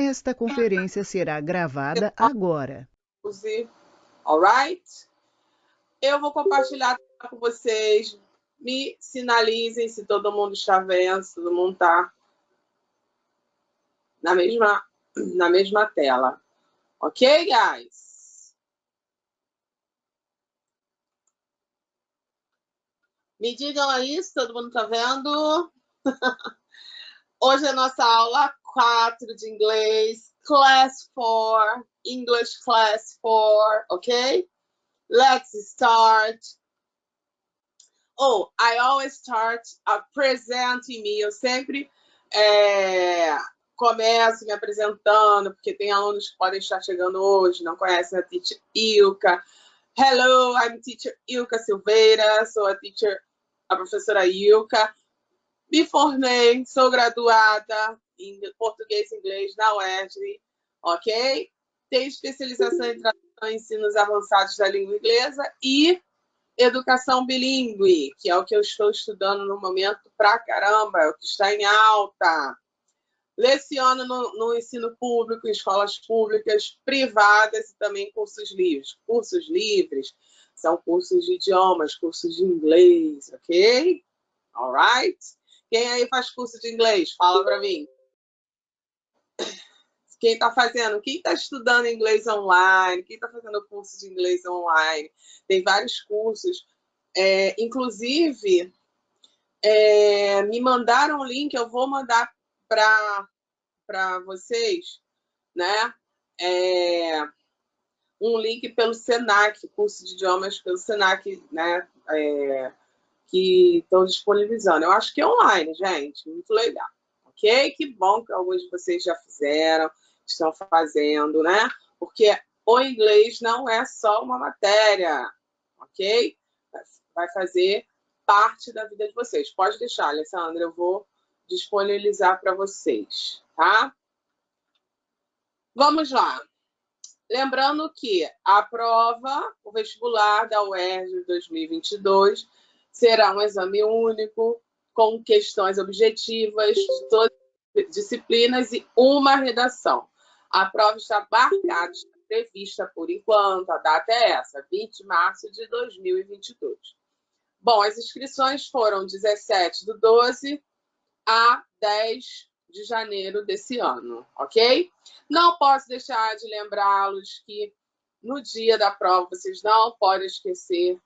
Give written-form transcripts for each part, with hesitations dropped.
Esta conferência será gravada agora. Alright? Eu vou compartilhar com vocês. Me sinalizem se todo mundo está vendo, se todo mundo está na mesma tela. Ok, guys? Me digam aí se todo mundo está vendo. Hoje é a nossa aula 4 de inglês, Class 4, English Class 4, ok? Let's start. Oh, I always start presenting me. Eu sempre começo me apresentando, porque tem alunos que podem estar chegando hoje, não conhecem a teacher Ilka. Hello, I'm teacher Ilka Silveira, sou a professora Ilka. Me formei, sou graduada em português e inglês na UERJ, ok? Tenho especialização em tradução e ensinos avançados da língua inglesa e educação bilíngue, que é o que eu estou estudando no momento pra caramba, é o que está em alta. Leciono no ensino público, em escolas públicas, privadas e também cursos livres. Cursos livres são cursos de idiomas, cursos de inglês, ok? Alright? Quem aí faz curso de inglês? Fala para mim. Quem está fazendo? Quem está estudando inglês online? Quem está fazendo curso de inglês online? Tem vários cursos. Inclusive, me mandaram um link, eu vou mandar para vocês, né? Um link pelo Senac, curso de idiomas pelo Senac, né? Que estão disponibilizando. Eu acho que é online, gente. Muito legal. Ok? Que bom que alguns de vocês já fizeram, estão fazendo, né? Porque o inglês não é só uma matéria, ok? Vai fazer parte da vida de vocês. Pode deixar, Alessandra, eu vou disponibilizar para vocês, tá? Vamos lá. Lembrando que a prova, o vestibular da UERJ 2022, será um exame único, com questões objetivas de todas as disciplinas e uma redação. A prova está marcada, está prevista por enquanto, a data é essa, 20 de março de 2022. Bom, as inscrições foram 17/12 a 10 de janeiro desse ano, ok? Não posso deixar de lembrá-los que no dia da prova vocês não podem esquecer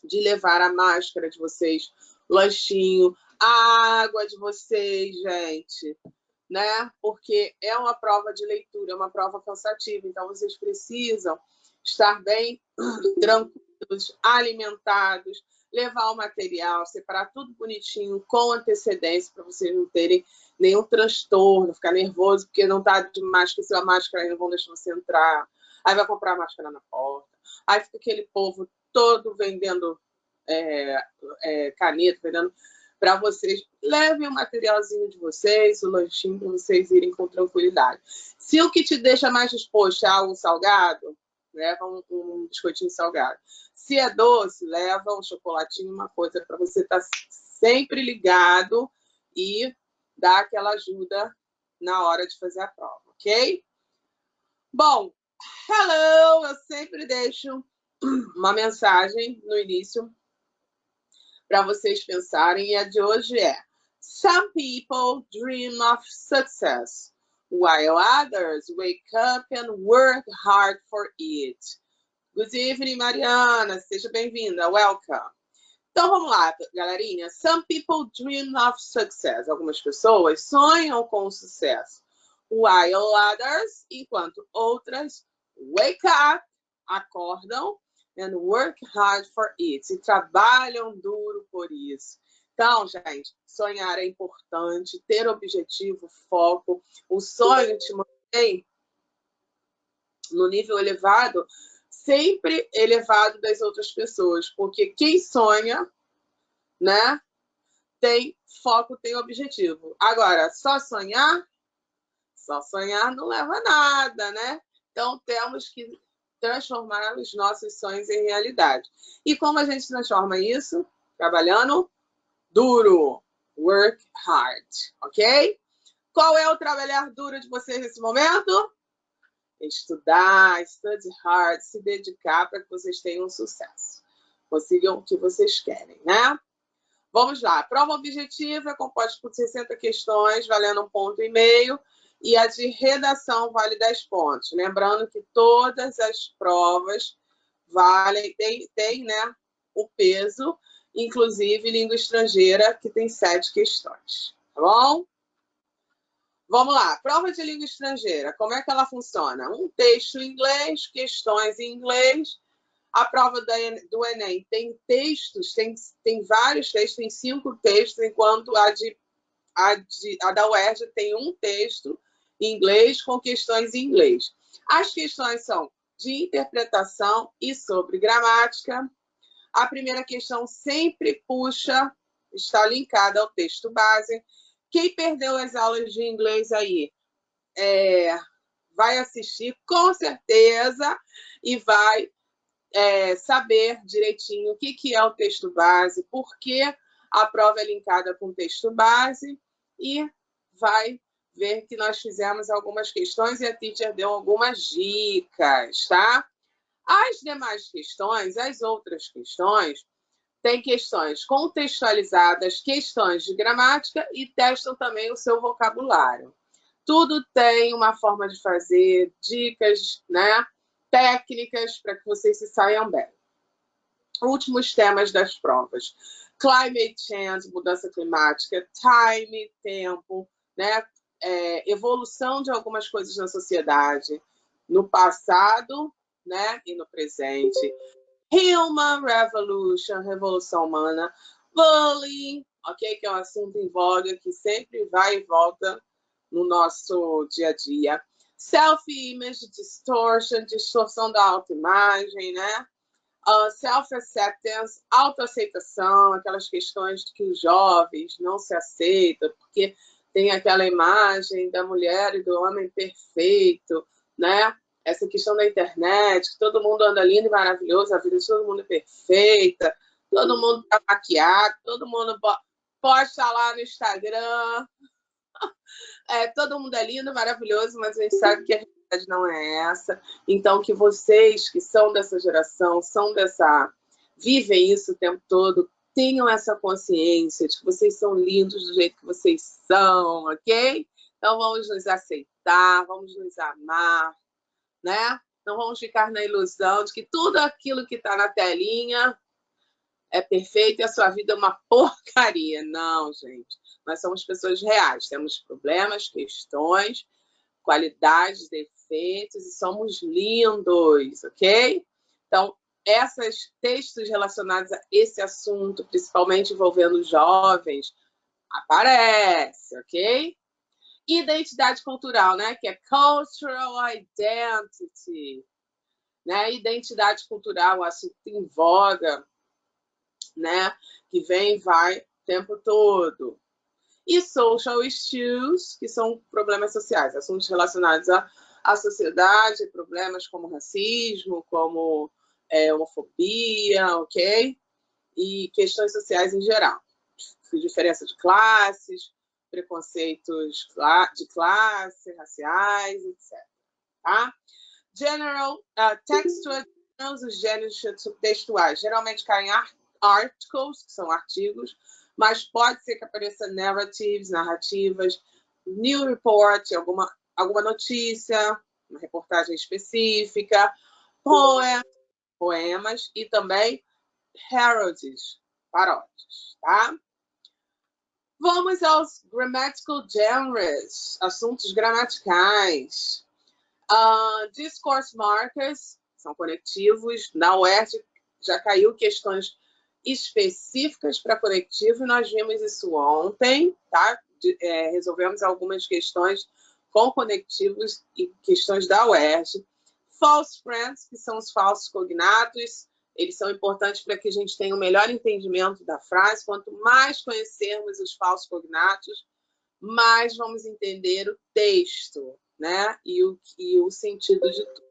de levar a máscara de vocês, lanchinho, a água de vocês, gente, né? Porque é uma prova de leitura, é uma prova cansativa, então vocês precisam estar bem tranquilos, alimentados, levar o material, separar tudo bonitinho, com antecedência, para vocês não terem nenhum transtorno, ficar nervoso, porque não está de máscara, esqueceu a máscara, aí não vão deixar você entrar, aí vai comprar a máscara na porta, aí fica aquele povo todo vendendo caneta, vendendo para vocês. Levem o materialzinho de vocês, o lanchinho, para vocês irem com tranquilidade. Se o que te deixa mais disposto é algo salgado, leva um biscoitinho salgado. Se é doce, leva um chocolatinho, uma coisa para você estar sempre ligado e dar aquela ajuda na hora de fazer a prova, ok? Bom, hello! Eu sempre deixo uma mensagem no início para vocês pensarem, e a de hoje é: Some people dream of success, while others wake up and work hard for it. Good evening, Mariana. Seja bem-vinda. Welcome. Então, vamos lá, galerinha. Some people dream of success. Algumas pessoas sonham com o sucesso. While others, enquanto outras, wake up, acordam, and work hard for it. E trabalham duro por isso. Então, gente, sonhar é importante, ter objetivo, foco. O sonho te mantém no nível elevado, sempre elevado das outras pessoas, porque quem sonha, né, tem foco, tem objetivo. Agora, só sonhar não leva a nada, né? Então, temos que transformar os nossos sonhos em realidade. E como a gente transforma isso? Trabalhando duro. Work hard, ok? Qual é o trabalhar duro de vocês nesse momento? Estudar, study hard, se dedicar para que vocês tenham sucesso. Consigam o que vocês querem, né? Vamos lá. A prova objetiva é composta por 60 questões, valendo 1,5 ponto. E a de redação vale 10 pontos. Lembrando que todas as provas valem, tem, né, o peso, inclusive língua estrangeira, que tem 7 questões. Tá bom? Vamos lá. Prova de língua estrangeira. Como é que ela funciona? Um texto em inglês, questões em inglês. A prova do Enem tem textos, tem vários textos, tem 5 textos, enquanto a da UERJ tem um texto em inglês com questões em inglês. As questões são de interpretação e sobre gramática. A primeira questão sempre puxa, está linkada ao texto base. Quem perdeu as aulas de inglês aí, vai assistir com certeza e vai saber direitinho o que é o texto base, por que a prova é linkada com o texto base, e vai ver que nós fizemos algumas questões e a teacher deu algumas dicas, tá? As demais questões, as outras questões, tem questões contextualizadas, questões de gramática e testam também o seu vocabulário. Tudo tem uma forma de fazer, dicas, né? Técnicas para que vocês se saiam bem. Últimos temas das provas. Climate change, mudança climática, time, tempo, né? Evolução de algumas coisas na sociedade, no passado, né? E no presente. Human Revolution, revolução humana. Bullying, ok? Que é um assunto em voga que sempre vai e volta no nosso dia a dia. Self-image distortion, distorção da autoimagem, né? Self-acceptance, autoaceitação, aquelas questões de que os jovens não se aceitam, porque tem aquela imagem da mulher e do homem perfeito, né? Essa questão da internet, que todo mundo anda lindo e maravilhoso, a vida de todo mundo é perfeita, todo mundo tá maquiado, todo mundo posta lá no Instagram, todo mundo é lindo, maravilhoso, mas a gente sabe que a realidade não é essa. Então, que vocês que são dessa geração, vivem isso o tempo todo, tenham essa consciência de que vocês são lindos do jeito que vocês são, ok? Então, vamos nos aceitar, vamos nos amar, né? Não vamos ficar na ilusão de que tudo aquilo que está na telinha é perfeito e a sua vida é uma porcaria. Não, gente. Nós somos pessoas reais, temos problemas, questões, qualidades, defeitos e somos lindos, ok? Então, esses textos relacionados a esse assunto, principalmente envolvendo jovens, aparece, ok? Identidade cultural, né? Que é cultural identity, né? Identidade cultural, um assunto em voga, né? Que vem e vai o tempo todo. E social issues, que são problemas sociais, assuntos relacionados à sociedade, problemas como racismo, como homofobia, ok? E questões sociais em geral. Diferença de classes, preconceitos de classe, raciais, etc. Tá? General, textual, os gêneros textuais geralmente caem articles, que são artigos, mas pode ser que apareça narrativas, new report, alguma notícia, uma reportagem específica, poemas e também parodies, tá? Vamos aos grammatical genres, assuntos gramaticais. Discourse markers, são conectivos. Na UERJ já caiu questões específicas para conectivo, e nós vimos isso ontem, tá? Resolvemos algumas questões com conectivos e questões da UERJ. False friends, que são os falsos cognatos, eles são importantes para que a gente tenha um melhor entendimento da frase. Quanto mais conhecermos os falsos cognatos, mais vamos entender o texto, né? E o sentido de tudo.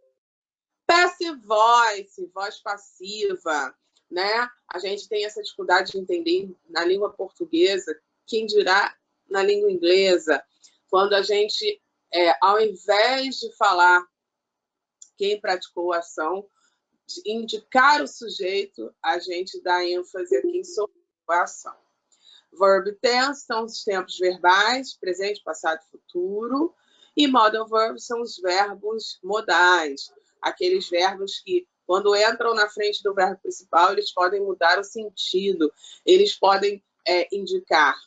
Passive voice, voz passiva, né? A gente tem essa dificuldade de entender na língua portuguesa, quem dirá na língua inglesa. quando a gente, ao invés de falar quem praticou a ação, de indicar o sujeito, a gente dá ênfase a quem sofreu a ação. Verb tense são os tempos verbais, presente, passado, futuro. E modal verbs são os verbos modais, aqueles verbos que, quando entram na frente do verbo principal, eles podem mudar o sentido, eles podem indicar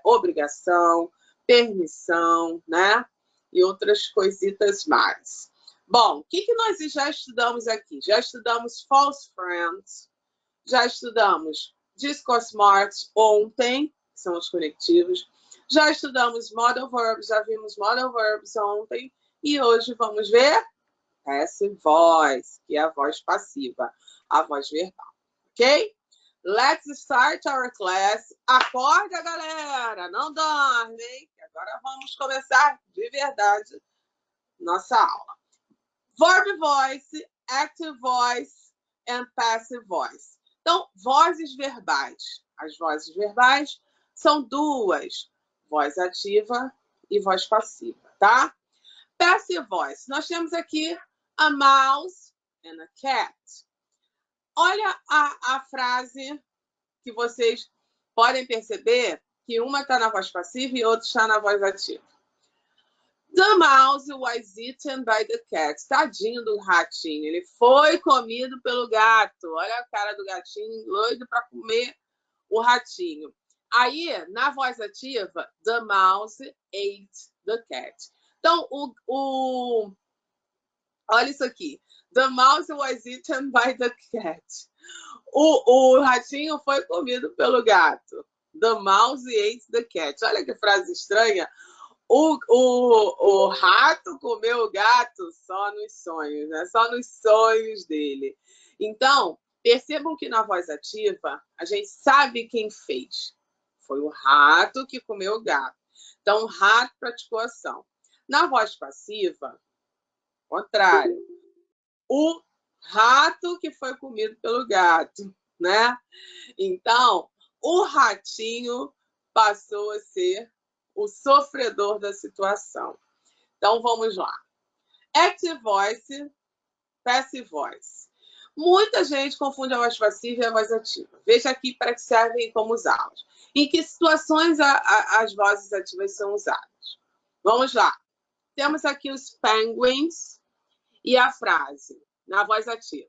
obrigação, permissão, né? E outras coisitas mais. Bom, o que nós já estudamos aqui? Já estudamos false friends, já estudamos discourse marks ontem, que são os conectivos, já estudamos modal verbs, já vimos modal verbs ontem, e hoje vamos ver passive voice, que é a voz passiva, a voz verbal, ok? Let's start our class. Acorda, galera, não dorme, hein? Agora vamos começar de verdade nossa aula. Verb voice, active voice and passive voice. Então, vozes verbais. As vozes verbais são duas, voz ativa e voz passiva, tá? Passive voice. Nós temos aqui a mouse and a cat. Olha a frase que vocês podem perceber que uma está na voz passiva e outra está na voz ativa. The mouse was eaten by the cat. Tadinho do ratinho. Ele foi comido pelo gato. Olha a cara do gatinho, doido para comer o ratinho. Aí, na voz ativa, the mouse ate the cat. Então, olha isso aqui. The mouse was eaten by the cat. O ratinho foi comido pelo gato. The mouse ate the cat. Olha que frase estranha. O rato comeu o gato só nos sonhos, né? Só nos sonhos dele. Então, percebam que na voz ativa, a gente sabe quem fez. Foi o rato que comeu o gato. Então, o rato praticou a ação. Na voz passiva, contrário. O rato que foi comido pelo gato, né? Então, o ratinho passou a ser o sofredor da situação. Então, vamos lá. Active voice, passive voice. Muita gente confunde a voz passiva e a voz ativa. Veja aqui para que servem como usá-las. Em que situações as vozes ativas são usadas? Vamos lá. Temos aqui os penguins e a frase, na voz ativa.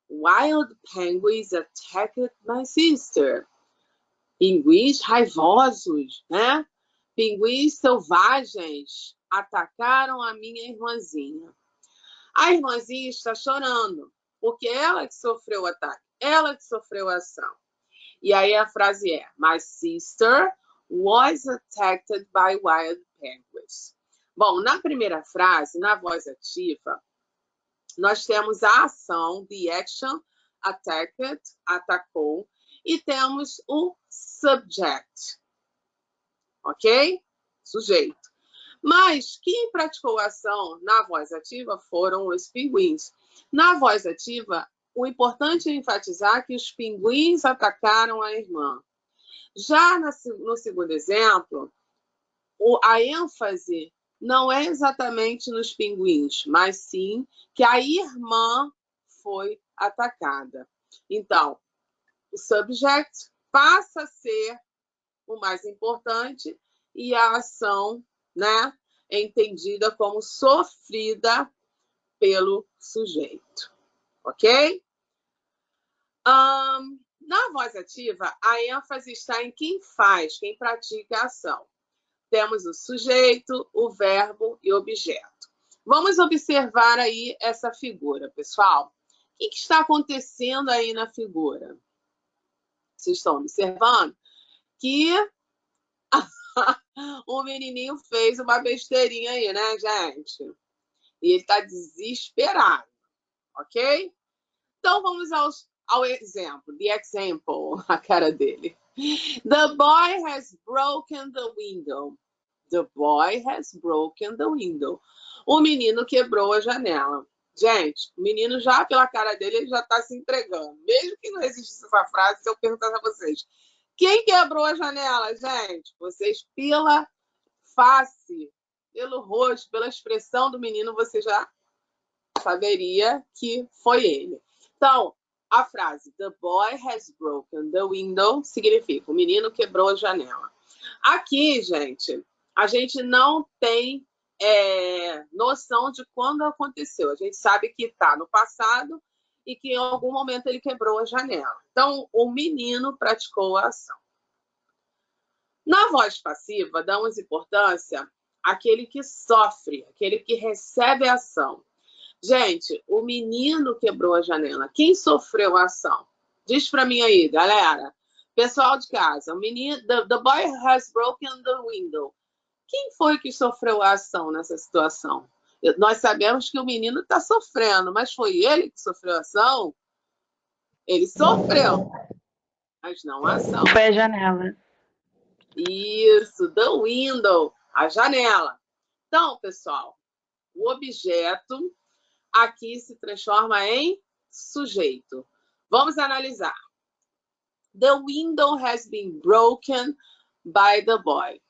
Wild penguins attacked my sister. Pinguins raivosos, né? Pinguins selvagens atacaram a minha irmãzinha. A irmãzinha está chorando, porque ela que sofreu o ataque, ela que sofreu a ação. E aí a frase é, my sister was attacked by wild penguins. Bom, na primeira frase, na voz ativa, nós temos a ação, the action, attacked, atacou, e temos o subject, ok? Sujeito. Mas quem praticou a ação na voz ativa foram os pinguins. Na voz ativa, o importante é enfatizar que os pinguins atacaram a irmã. Já no segundo exemplo, a ênfase não é exatamente nos pinguins, mas sim que a irmã foi atacada. Então, o subject passa a ser o mais importante e a ação, né, é entendida como sofrida pelo sujeito, ok? Na voz ativa, a ênfase está em quem faz, quem pratica a ação. Temos o sujeito, o verbo e o objeto. Vamos observar aí essa figura, pessoal. O que está acontecendo aí na figura? Vocês estão observando que o menininho fez uma besteirinha aí, né, gente? E ele está desesperado, ok? Então, vamos ao exemplo, the example, a cara dele. The boy has broken the window. The boy has broken the window. O menino quebrou a janela. Gente, o menino já, pela cara dele, ele já está se entregando. Mesmo que não existisse essa frase, se eu perguntasse a vocês, quem quebrou a janela, gente? Vocês, pela face, pelo rosto, pela expressão do menino, você já saberia que foi ele. Então, a frase "The boy has broken the window" significa o menino quebrou a janela. Aqui, gente, a gente não tem noção de quando aconteceu. A gente sabe que está no passado e que em algum momento ele quebrou a janela. Então, o menino praticou a ação. Na voz passiva, damos importância àquele que sofre, aquele que recebe a ação. Gente, o menino quebrou a janela. Quem sofreu a ação? Diz para mim aí, galera. Pessoal de casa, o menino, the boy has broken the window. Quem foi que sofreu a ação nessa situação? Nós sabemos que o menino está sofrendo, mas foi ele que sofreu a ação? Ele sofreu, mas não a ação. Foi a janela. Isso, the window, a janela. Então, pessoal, o objeto aqui se transforma em sujeito. Vamos analisar. The window has been broken by the boy.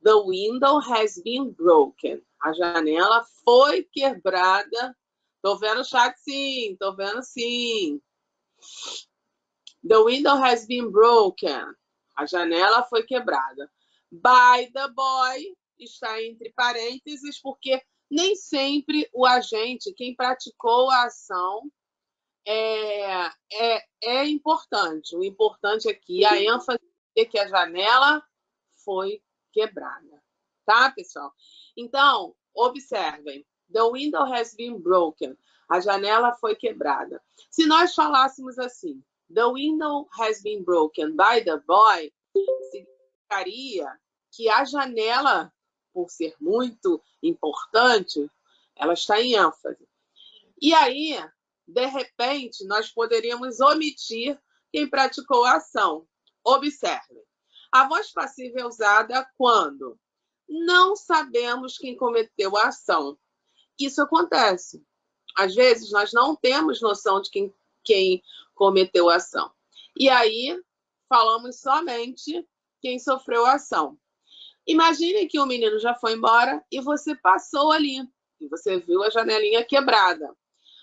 The window has been broken. A janela foi quebrada. Tô vendo o chat sim, tô vendo sim. The window has been broken. A janela foi quebrada. By the boy está entre parênteses, porque nem sempre o agente, quem praticou a ação, é importante. O importante aqui, a ênfase é que a janela foi quebrada. Tá, pessoal? Então, observem. The window has been broken. A janela foi quebrada. Se nós falássemos assim, the window has been broken by the boy, significaria que a janela, por ser muito importante, ela está em ênfase. E aí, de repente, nós poderíamos omitir quem praticou a ação. Observe. A voz passiva é usada quando não sabemos quem cometeu a ação. Isso acontece. Às vezes, nós não temos noção de quem cometeu a ação. E aí, falamos somente quem sofreu a ação. Imagine que o menino já foi embora e você passou ali. E você viu a janelinha quebrada.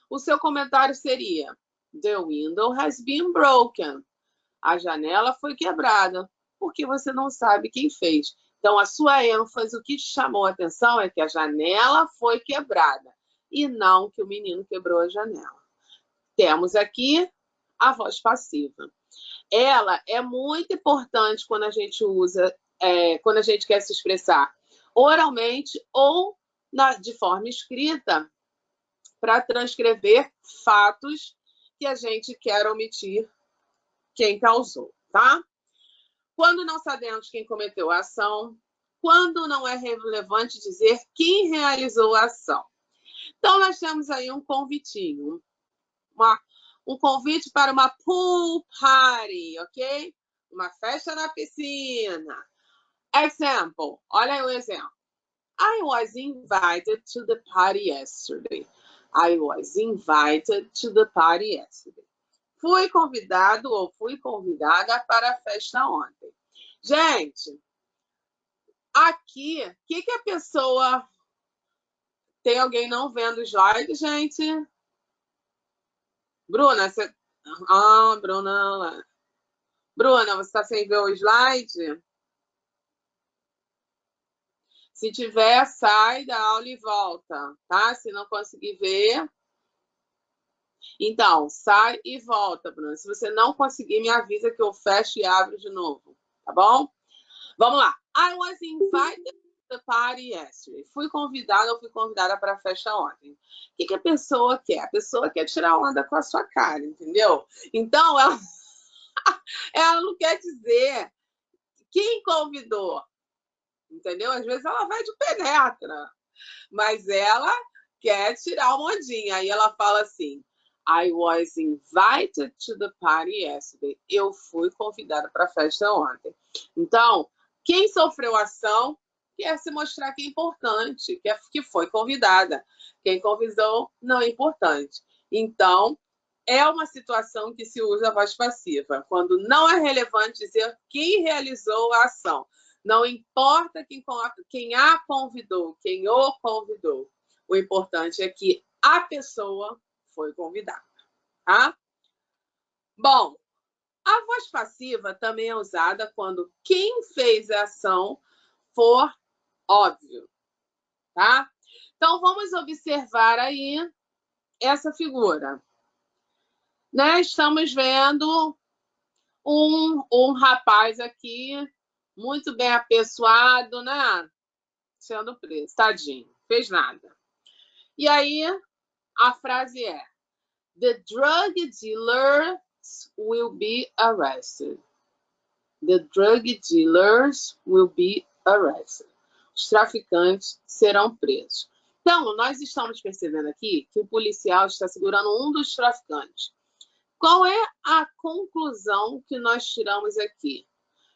O seu comentário seria: The window has been broken. A janela foi quebrada, porque você não sabe quem fez. Então, a sua ênfase, o que te chamou a atenção é que a janela foi quebrada e não que o menino quebrou a janela. Temos aqui a voz passiva. Ela é muito importante quando a gente usa, quando a gente quer se expressar oralmente ou de forma escrita, para transcrever fatos que a gente quer omitir quem causou, tá? Quando não sabemos quem cometeu a ação, quando não é relevante dizer quem realizou a ação. Então, nós temos aí um convitinho, um convite para uma pool party, ok? Uma festa na piscina. Example, olha aí o exemplo. I was invited to the party yesterday. I was invited to the party yesterday. Fui convidado ou fui convidada para a festa ontem. Gente, aqui, o que a pessoa... Tem alguém não vendo o slide, gente? Bruna, você... Ah, Bruna... Bruna, você está sem ver o slide? Se tiver, sai da aula e volta, tá? Se não conseguir ver... Então, sai e volta, Bruna. Se você não conseguir, me avisa que eu fecho e abro de novo, tá bom? Vamos lá. I was invited to the party yesterday. Fui convidada ou fui convidada para a festa ontem. O que a pessoa quer? A pessoa quer tirar onda com a sua cara, entendeu? Então, ela não quer dizer quem convidou, entendeu? Às vezes ela vai de penetra, mas ela quer tirar uma ondinha. Aí ela fala assim, I was invited to the party yesterday. Eu fui convidada para a festa ontem. Então, quem sofreu a ação quer se mostrar que é importante, que foi convidada. Quem convidou não é importante. Então, é uma situação que se usa a voz passiva, quando não é relevante dizer quem realizou a ação. Não importa quem a convidou, quem o convidou. O importante é que a pessoa foi convidada, tá? Bom, a voz passiva também é usada quando quem fez a ação for óbvio, tá? Então, vamos observar aí essa figura. Né? Estamos vendo um rapaz aqui, muito bem apessoado, né? Sendo preso, tadinho, fez nada. E aí, a frase é: The drug dealers will be arrested. The drug dealers will be arrested. Os traficantes serão presos. Então, nós estamos percebendo aqui que o policial está segurando um dos traficantes. Qual é a conclusão que nós tiramos aqui?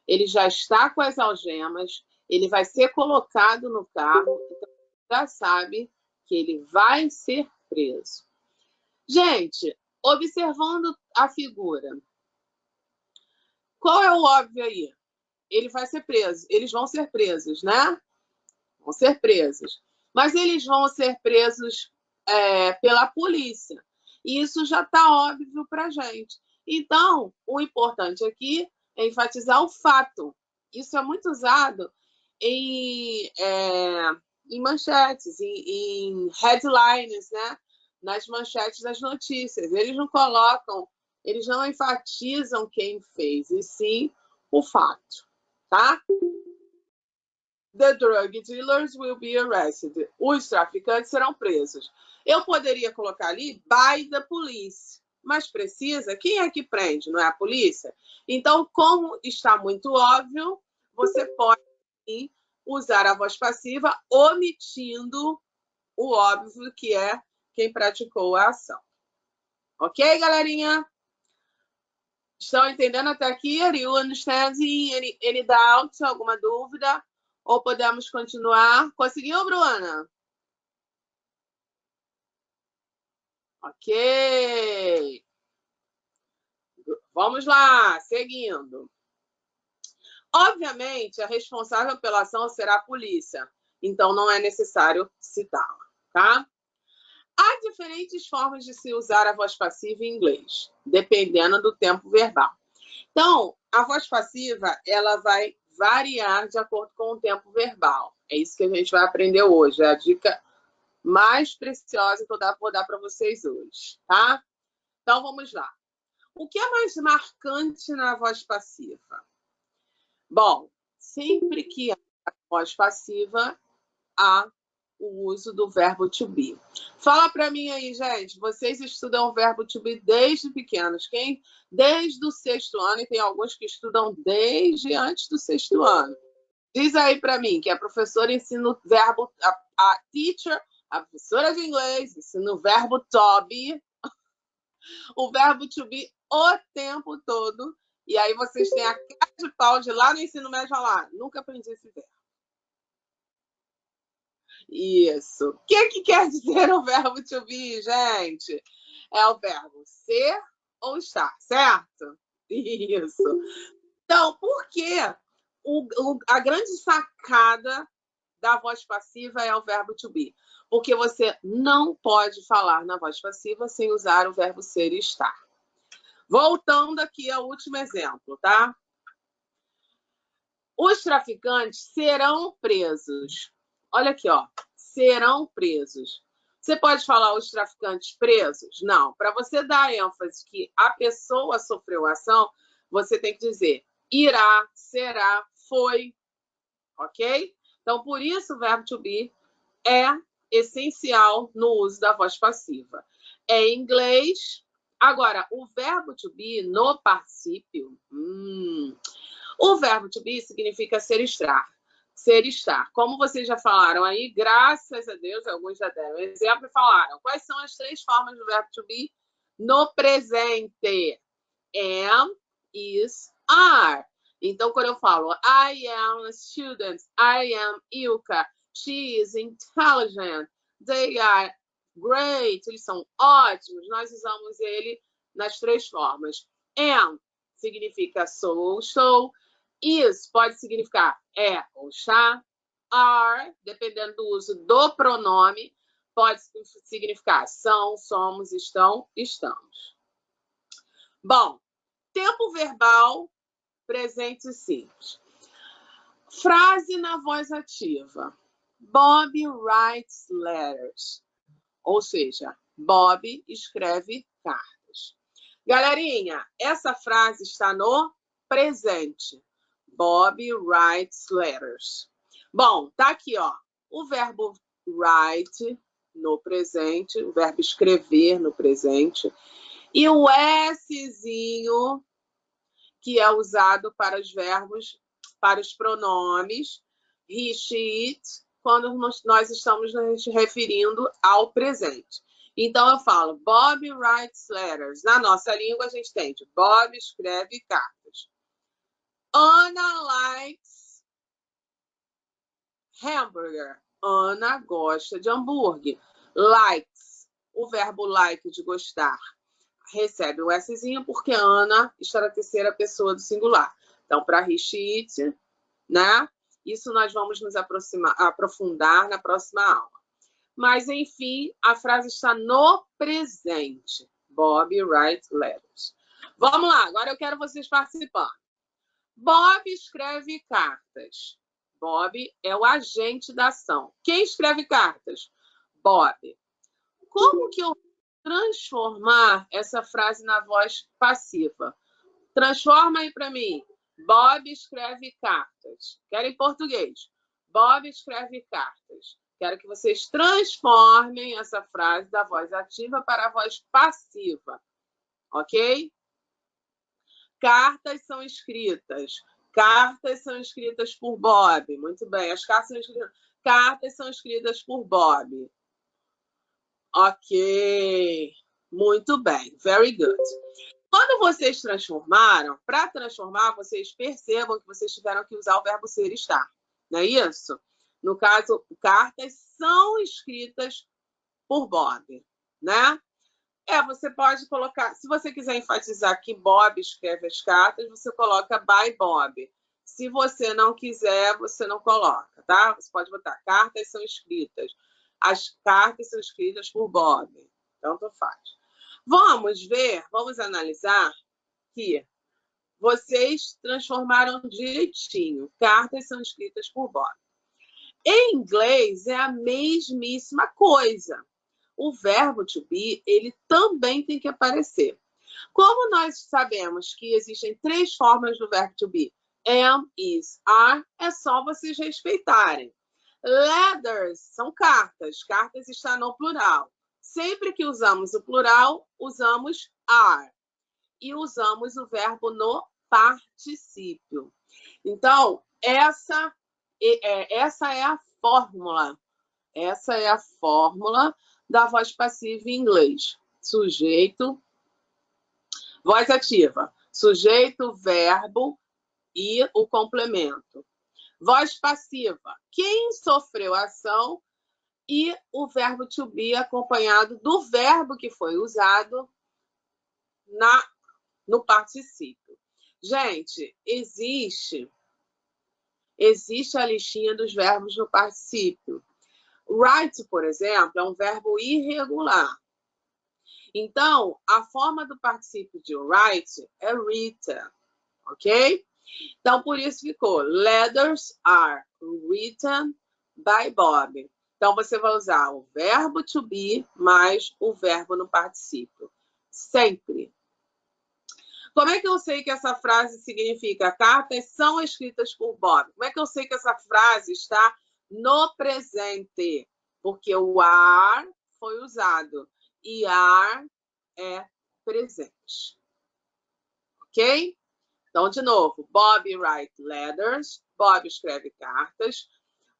Ele já está com as algemas, ele vai ser colocado no carro, então já sabe que ele vai ser preso. Gente, observando a figura, qual é o óbvio aí? Ele vai ser preso, eles vão ser presos, né? Vão ser presos. Mas eles vão ser presos pela polícia. E isso já está óbvio para a gente. Então, o importante aqui é enfatizar o fato. Isso é muito usado em manchetes, em headlines, né? Nas manchetes das notícias. Eles não colocam, eles não enfatizam quem fez, e sim o fato, tá? The drug dealers will be arrested. Os traficantes serão presos. Eu poderia colocar ali by the police, mas precisa, quem é que prende? Não é a polícia? Então, como está muito óbvio, você pode sim, usar a voz passiva omitindo o óbvio, que é quem praticou a ação. Ok, galerinha? Estão entendendo até aqui? Are you understanding? Any doubt? Alguma dúvida? Ou podemos continuar? Conseguiu, Bruana? Ok. Vamos lá, seguindo. Obviamente, a responsável pela ação será a polícia, então não é necessário citá-la, tá? Há diferentes formas de se usar a voz passiva em inglês, dependendo do tempo verbal. Então, a voz passiva, ela vai variar de acordo com o tempo verbal. É isso que a gente vai aprender hoje, é a dica mais preciosa que eu vou dar para vocês hoje, tá? Então, vamos lá. O que é mais marcante na voz passiva? Bom, sempre que há voz passiva, há o uso do verbo to be. Fala para mim aí, gente, vocês estudam o verbo to be desde pequenos, quem? Desde o 6º ano, e tem alguns que estudam desde antes do 6º ano. Diz aí para mim, que a professora ensina o verbo, a teacher, a professora de inglês, ensina o verbo to be, o verbo to be o tempo todo, e aí vocês têm a cara de pau de lá no ensino médio lá. Nunca aprendi esse verbo. Isso. O que quer dizer o verbo to be, gente? É o verbo ser ou estar, certo? Isso. Então, por que a grande sacada da voz passiva é o verbo to be? Porque você não pode falar na voz passiva sem usar o verbo ser e estar. Voltando aqui ao último exemplo, tá? Os traficantes serão presos. Olha aqui, ó. Serão presos. Você pode falar os traficantes presos? Não. Para você dar ênfase que a pessoa sofreu a ação, você tem que dizer irá, será, foi. Ok? Então, por isso, o verbo to be é essencial no uso da voz passiva. É em inglês. Agora, o verbo to be no particípio... O verbo to be significa ser estar. Ser estar. Como vocês já falaram aí, graças a Deus, alguns já deram exemplo e falaram. Quais são as 3 formas do verbo to be no presente? Am, is, are. Então, quando eu falo I am a student, I am Ilka, she is intelligent, they are great, eles são ótimos, nós usamos ele nas 3 formas. Am significa sou ou estou. Is pode significar é ou está. Are, dependendo do uso do pronome, pode significar são, somos, estão, estamos. Bom, tempo verbal, presente simples. Frase na voz ativa. Bob writes letters. Ou seja, Bob escreve cartas. Galerinha, essa frase está no presente. Bob writes letters. Bom, tá aqui, ó. O verbo write no presente, o verbo escrever no presente. E o Szinho, que é usado para os verbos, para os pronomes, he, she, it, quando nós estamos nos referindo ao presente. Então, eu falo, Bob writes letters. Na nossa língua, a gente tem Bob escreve cartas. Ana likes hamburger. Ana gosta de hambúrguer. Likes, o verbo like, de gostar, recebe o Szinho porque Ana está na terceira pessoa do singular. Então, para he, she, it, né? Isso nós vamos nos aprofundar na próxima aula. Mas, enfim, a frase está no presente. Bob writes letters. Vamos lá, agora eu quero vocês participando. Bob escreve cartas. Bob é o agente da ação. Quem escreve cartas? Bob. Como que eu vou transformar essa frase na voz passiva? Transforma aí para mim. Bob escreve cartas. Quero em português. Bob escreve cartas. Quero que vocês transformem essa frase da voz ativa para a voz passiva. Ok? Cartas são escritas. Cartas são escritas por Bob. Muito bem. As cartas são escritas por Bob. Ok. Muito bem. Very good. Quando vocês transformaram, para transformar, vocês percebam que vocês tiveram que usar o verbo ser e estar. Não é isso? No caso, cartas são escritas por Bob, né? Você pode colocar, se você quiser enfatizar que Bob escreve as cartas, você coloca by Bob. Se você não quiser, você não coloca, tá? Você pode botar cartas são escritas. As cartas são escritas por Bob. Tanto faz. Vamos ver, vamos analisar que vocês transformaram direitinho. Cartas são escritas por Bob. Em inglês, é a mesmíssima coisa. O verbo to be, ele também tem que aparecer. Como nós sabemos que existem 3 formas do verbo to be, am, is, are, é só vocês respeitarem. Letters são cartas. Cartas está no plural. Sempre que usamos o plural, usamos are. E usamos o verbo no particípio. Então, essa é a fórmula. Essa é a fórmula da voz passiva em inglês. Sujeito, voz ativa. Sujeito, verbo e o complemento. Voz passiva. Quem sofreu a ação e o verbo to be acompanhado do verbo que foi usado no particípio. Gente, existe a listinha dos verbos no particípio. Write, por exemplo, é um verbo irregular. Então, a forma do particípio de write é written, ok? Então, por isso ficou letters are written by Bob. Então, você vai usar o verbo to be mais o verbo no particípio. Sempre. Como é que eu sei que essa frase significa cartas são escritas por Bob? Como é que eu sei que essa frase está no presente? Porque o are foi usado e are é presente. Ok? Então, de novo, Bob write letters. Bob escreve cartas.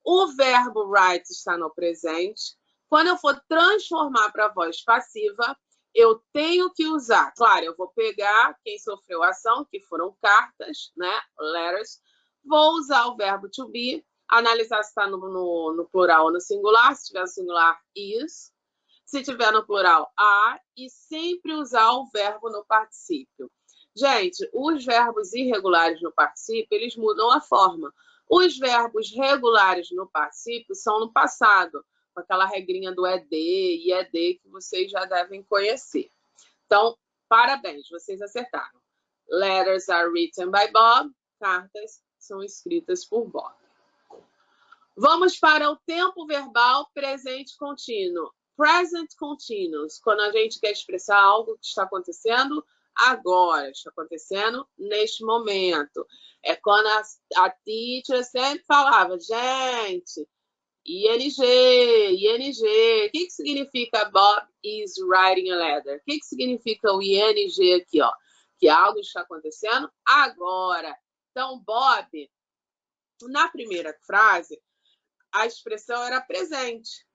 O verbo write está no presente. Quando eu for transformar para a voz passiva, eu tenho que usar, claro, eu vou pegar quem sofreu a ação, que foram cartas, né, letters, vou usar o verbo to be, analisar se está no plural ou no singular, se tiver no singular, is, se tiver no plural, are, e sempre usar o verbo no particípio. Gente, os verbos irregulares no particípio, eles mudam a forma. Os verbos regulares no particípio são no passado, com aquela regrinha do ED e ED que vocês já devem conhecer. Então, parabéns, vocês acertaram. Letters are written by Bob. Cartas são escritas por Bob. Vamos para o tempo verbal presente contínuo. Present continuous, quando a gente quer expressar algo que está acontecendo agora, está acontecendo neste momento. É quando a teacher sempre falava, gente, ING. O que significa Bob is writing a letter? O que significa o ING aqui, ó? Que algo está acontecendo agora. Então, Bob, na primeira frase, a expressão era presente.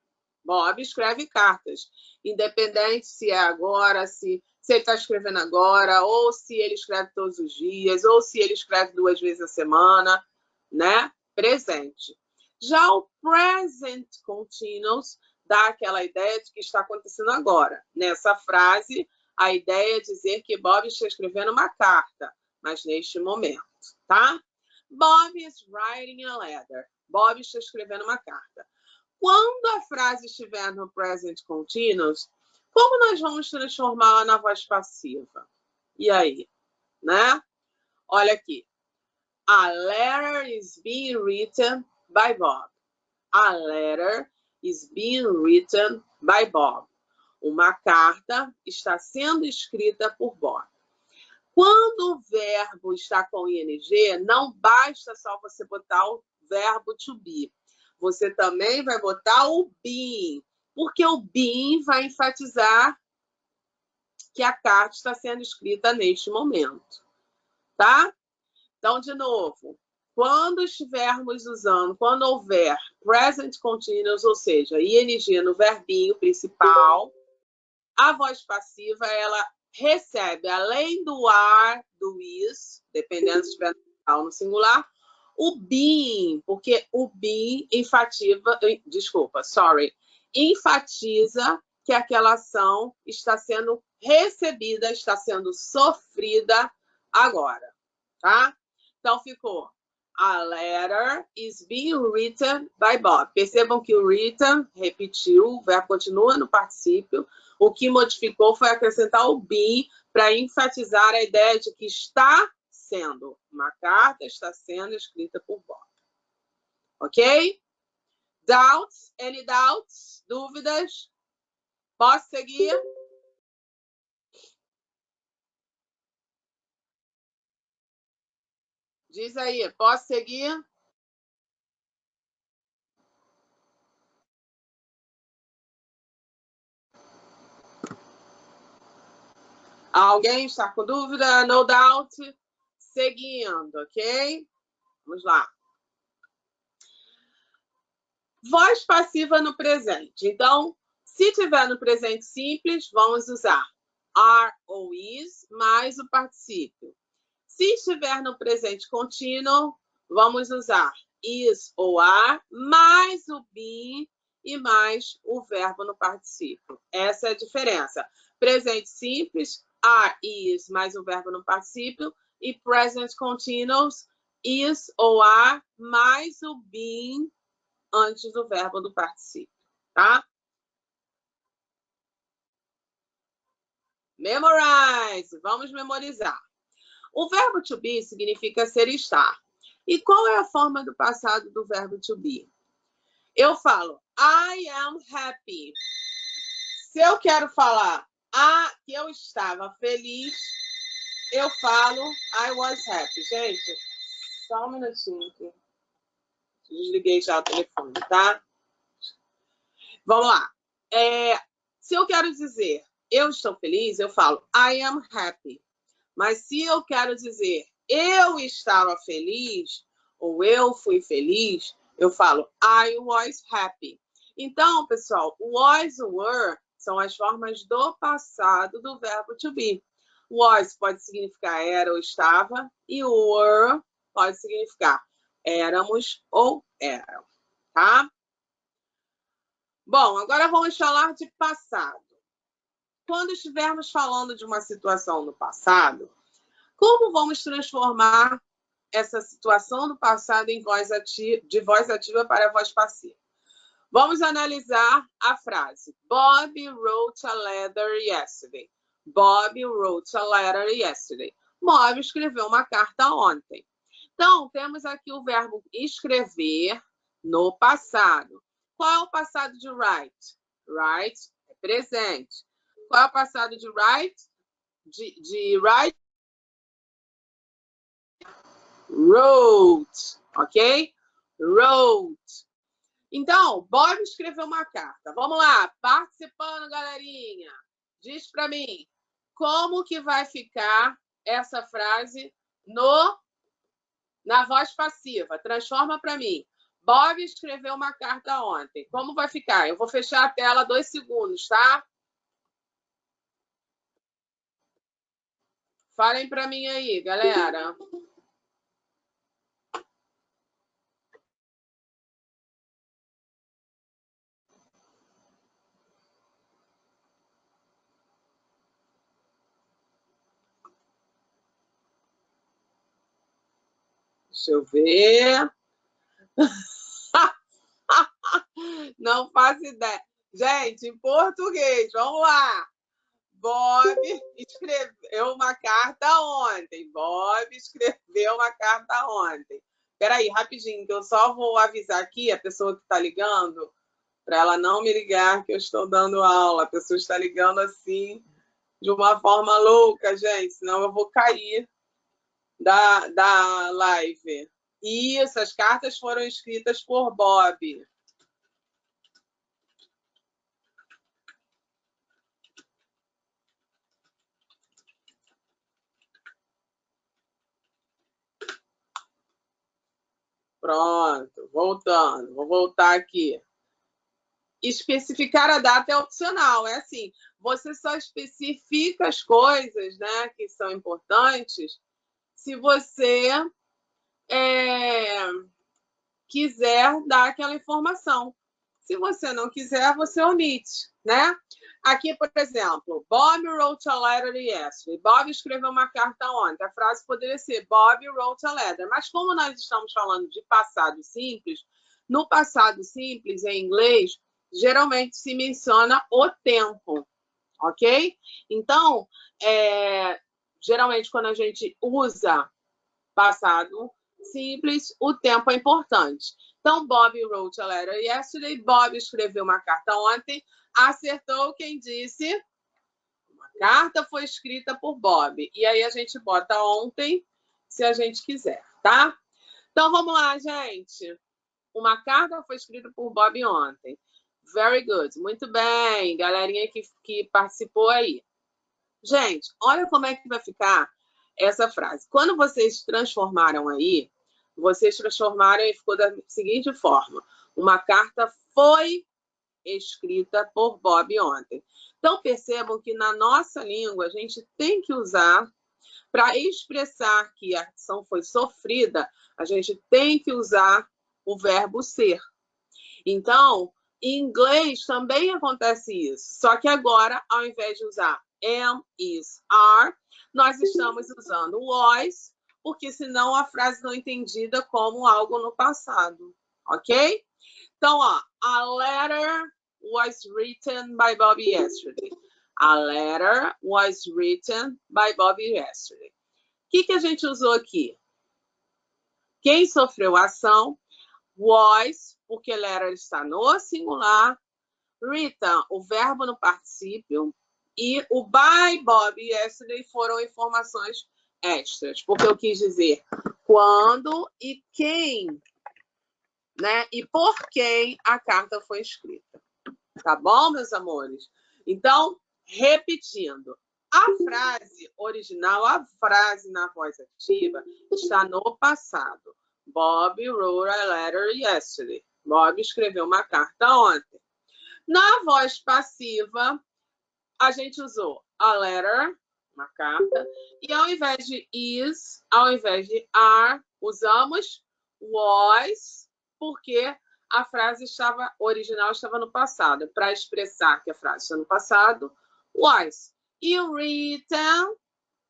Bob escreve cartas, independente se é agora, se ele está escrevendo agora, ou se ele escreve todos os dias, ou se ele escreve 2 vezes a semana, né? Presente. Já o present continuous dá aquela ideia de que está acontecendo agora. Nessa frase, a ideia é dizer que Bob está escrevendo uma carta, mas neste momento, tá? Bob is writing a letter. Bob está escrevendo uma carta. Quando a frase estiver no present continuous, como nós vamos transformá-la na voz passiva? E aí, né? Olha aqui. A letter is being written by Bob. A letter is being written by Bob. Uma carta está sendo escrita por Bob. Quando o verbo está com ing, não basta só você botar o verbo to be. Você também vai botar o being, porque o being vai enfatizar que a carta está sendo escrita neste momento, tá? Então, de novo, quando estivermos usando, quando houver present continuous, ou seja, ing no verbinho principal, a voz passiva, ela recebe, além do are, do is, dependendo se estiver no singular, o being, porque o being enfatiza que aquela ação está sendo recebida, está sendo sofrida agora, tá? Então, ficou a letter is being written by Bob. Percebam que o written repetiu, o verbo continua no particípio. O que modificou foi acrescentar o being para enfatizar a ideia de que está sendo. Uma carta está sendo escrita por Bob. Ok? Doubts? Any doubts? Dúvidas? Posso seguir? Diz aí, posso seguir? Alguém está com dúvida? No doubt? Seguindo, ok? Vamos lá. Voz passiva no presente. Então, se tiver no presente simples, vamos usar are ou is mais o particípio. Se estiver no presente contínuo, vamos usar is ou are mais o being e mais o verbo no particípio. Essa é a diferença. Presente simples, are, is mais o verbo no particípio, e present continuous, is ou are mais o being antes do verbo do particípio, tá? Memorize, vamos memorizar. O verbo to be significa ser e estar. E qual é a forma do passado do verbo to be? Eu falo, I am happy. Se eu quero falar que eu estava feliz, eu falo I was happy. Gente, só um minutinho aqui. Desliguei já o telefone, tá? Vamos lá. Se eu quero dizer eu estou feliz, eu falo I am happy. Mas se eu quero dizer eu estava feliz ou eu fui feliz, eu falo I was happy. Então, pessoal, was, were são as formas do passado do verbo to be. Was pode significar era ou estava e were pode significar éramos ou eram, tá? Bom, agora vamos falar de passado. Quando estivermos falando de uma situação no passado, Como vamos transformar essa situação do passado em de voz ativa para voz passiva? Vamos analisar a frase. Bob wrote a letter yesterday. Bob wrote a letter yesterday. Bob escreveu uma carta ontem. Então, temos aqui o verbo escrever no passado. Qual é o passado de write? Write é presente. Qual é o passado de write? De write? Wrote, ok? Wrote. Então, Bob escreveu uma carta. Vamos lá, participando, galerinha. Diz para mim, como que vai ficar essa frase na voz passiva? Transforma para mim. Bob escreveu uma carta ontem. Como vai ficar? Eu vou fechar a tela 2 segundos, tá? Falem para mim aí, galera. Deixa eu ver. Não faço ideia. Gente, em português, vamos lá. Bob escreveu uma carta ontem. Bob escreveu uma carta ontem. Espera aí, rapidinho, que eu só vou avisar aqui a pessoa que está ligando, para ela não me ligar que eu estou dando aula. A pessoa está ligando assim, de uma forma louca, gente, senão eu vou cair da live. Isso, as cartas foram escritas por Bob. Pronto, voltando. Vou voltar aqui. Especificar a data é opcional, é assim, você só especifica as coisas, né, que são importantes se você quiser dar aquela informação. Se você não quiser, você omite, né? Aqui, por exemplo, Bob wrote a letter yesterday. Bob escreveu uma carta ontem. A frase poderia ser Bob wrote a letter. Mas como nós estamos falando de passado simples, no passado simples, em inglês, geralmente se menciona o tempo, ok? Então, geralmente quando a gente usa passado simples, o tempo é importante. Então, Bob wrote a letter yesterday. Bob escreveu uma carta ontem. Acertou quem disse? Uma carta foi escrita por Bob. E aí a gente bota ontem, se a gente quiser, tá? Então, vamos lá, gente. Uma carta foi escrita por Bob ontem. Very good. Muito bem, galerinha que participou aí. Gente, olha como é que vai ficar essa frase. Quando vocês transformaram aí, vocês transformaram e ficou da seguinte forma. Uma carta foi escrita por Bob ontem. Então, percebam que na nossa língua, a gente tem que usar, para expressar que a ação foi sofrida, a gente tem que usar o verbo ser. Então, em inglês também acontece isso. Só que agora, ao invés de usar am, is, are, nós estamos usando was, porque senão a frase não é entendida como algo no passado, ok? Então, ó, a letter was written by Bob yesterday. A letter was written by Bob yesterday. O que a gente usou aqui? Quem sofreu a ação? Was, porque letter está no singular. Written, o verbo no particípio. E o by Bob yesterday foram informações extras, porque eu quis dizer quando e quem, né? E por quem a carta foi escrita. Tá bom, meus amores? Então, repetindo. A frase original, a frase na voz ativa, está no passado. Bob wrote a letter yesterday. Bob escreveu uma carta ontem. Na voz passiva, a gente usou a letter, uma carta, e ao invés de is, ao invés de are, usamos was, porque a frase original estava no passado. Para expressar que a frase está no passado, was. E o written,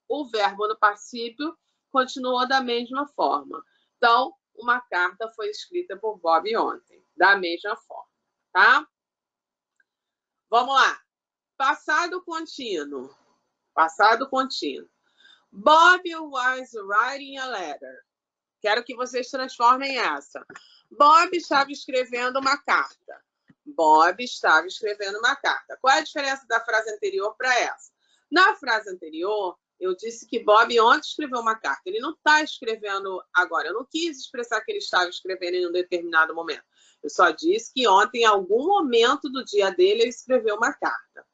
o verbo no particípio continuou da mesma forma. Então, uma carta foi escrita por Bob ontem, da mesma forma, tá? Vamos lá. Passado contínuo. Passado contínuo. Bob was writing a letter. Quero que vocês transformem essa. Bob estava escrevendo uma carta. Bob estava escrevendo uma carta. Qual é a diferença da frase anterior para essa? Na frase anterior, eu disse que Bob ontem escreveu uma carta. Ele não está escrevendo agora. Eu não quis expressar que ele estava escrevendo em um determinado momento. Eu só disse que ontem, em algum momento do dia dele, ele escreveu uma carta.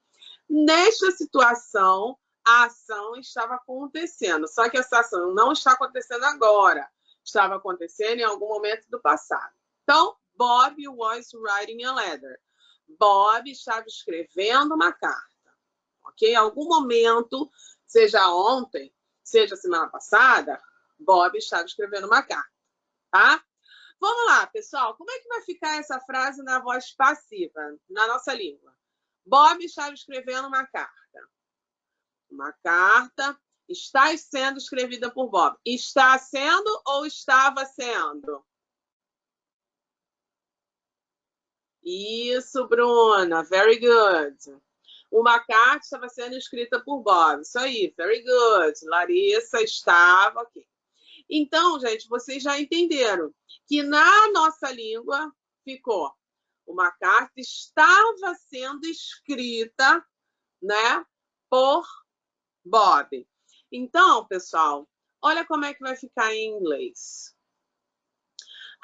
Nesta situação, a ação estava acontecendo. Só que essa ação não está acontecendo agora. Estava acontecendo em algum momento do passado. Então, Bob was writing a letter. Bob estava escrevendo uma carta. Ok? Em algum momento, seja ontem, seja semana passada, Bob estava escrevendo uma carta. Tá? Vamos lá, pessoal. Como é que vai ficar essa frase na voz passiva, na nossa língua? Bob estava escrevendo uma carta. Uma carta está sendo escrevida por Bob. Está sendo ou estava sendo? Isso, Bruna. Very good. Uma carta estava sendo escrita por Bob. Isso aí. Very good. Larissa estava aqui. Então, gente, vocês já entenderam que na nossa língua ficou uma carta estava sendo escrita, né, por Bob. Então, pessoal, olha como é que vai ficar em inglês.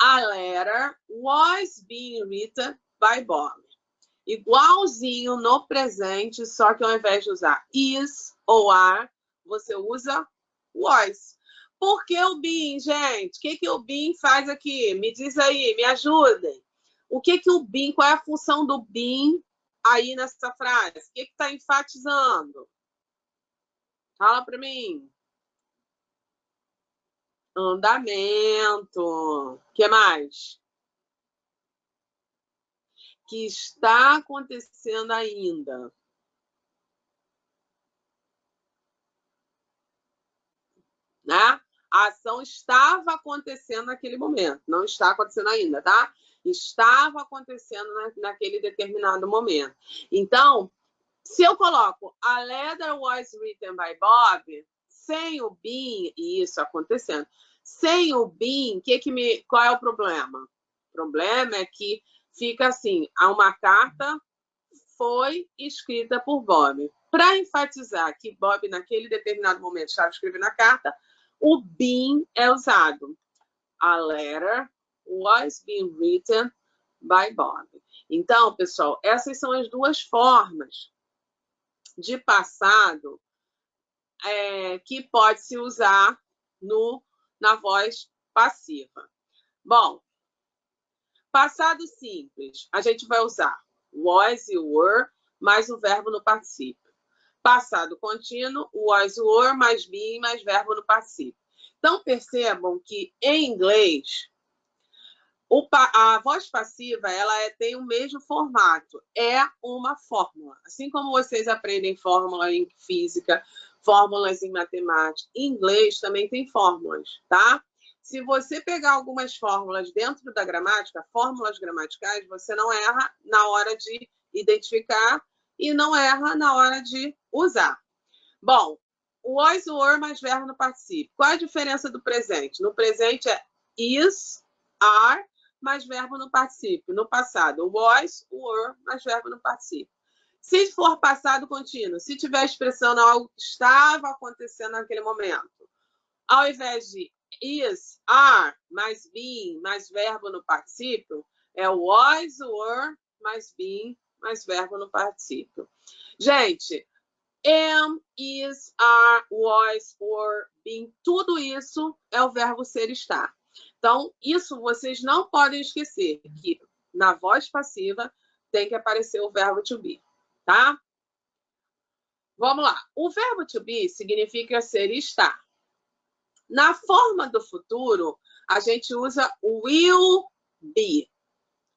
A letter was being written by Bob. Igualzinho no presente, só que ao invés de usar is ou are, você usa was. Por que o been, gente? O que o been faz aqui? Me diz aí, me ajudem. O que o been, qual é a função do been aí nessa frase? O que está enfatizando? Fala para mim. Andamento. O que mais? Que está acontecendo ainda. Né? A ação estava acontecendo naquele momento. Não está acontecendo ainda, tá? Estava acontecendo naquele determinado momento. Então, se eu coloco a letter was written by Bob, sem o been, e isso acontecendo, sem o been, qual é o problema? O problema é que fica assim, uma carta foi escrita por Bob. Para enfatizar que Bob, naquele determinado momento, estava escrevendo a carta, o been é usado. A letter was being written by Bob. Então, pessoal, essas são as duas formas de passado que pode se usar na voz passiva. Bom, passado simples, a gente vai usar was e were mais o verbo no particípio. Passado contínuo, was, were mais been mais verbo no particípio. Então, percebam que em inglês, a voz passiva ela tem o mesmo formato, é uma fórmula. Assim como vocês aprendem fórmula em física, fórmulas em matemática, em inglês também tem fórmulas, tá? Se você pegar algumas fórmulas dentro da gramática, fórmulas gramaticais, você não erra na hora de identificar e não erra na hora de usar. Bom, was, were mais verbo no particípio. Qual é a diferença do presente? No presente é is, are, mais verbo no particípio. No passado, was, were, mais verbo no particípio. Se for passado contínuo, se tiver expressando algo que estava acontecendo naquele momento, ao invés de is, are, mais been, mais verbo no particípio, é was, were, mais been, mais verbo no particípio. Gente, am, is, are, was, were, been, tudo isso é o verbo ser, estar. Então, isso vocês não podem esquecer, que na voz passiva tem que aparecer o verbo to be, tá? Vamos lá. O verbo to be significa ser e estar. Na forma do futuro, a gente usa will be.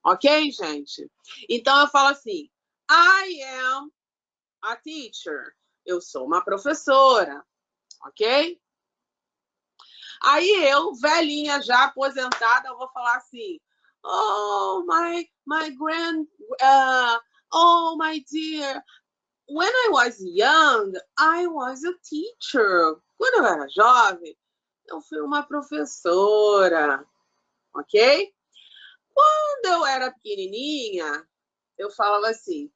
Ok, gente? Então, eu falo assim, I am a teacher. Eu sou uma professora. Ok? Aí eu, velhinha já aposentada, eu vou falar assim: oh, oh, my dear, when I was young, I was a teacher. Quando eu era jovem, eu fui uma professora, ok? Quando eu era pequenininha, eu falava assim: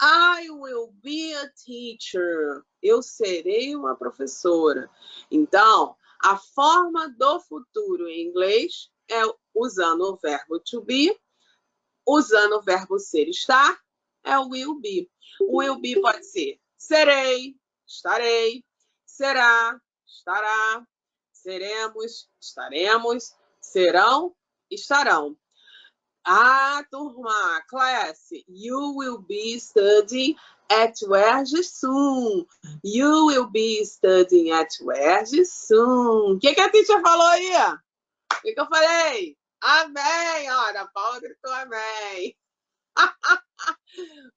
I will be a teacher. Eu serei uma professora. Então, a forma do futuro em inglês é usando o verbo to be, usando o verbo ser estar, é o will be. O will be pode ser serei, estarei, será, estará, seremos, estaremos, serão, estarão. Ah, turma, class, you will be studying at UERJ soon. You will be studying at UERJ soon. O que a teacher falou aí? O que eu falei? Amém! Olha, a Paula gritou amém.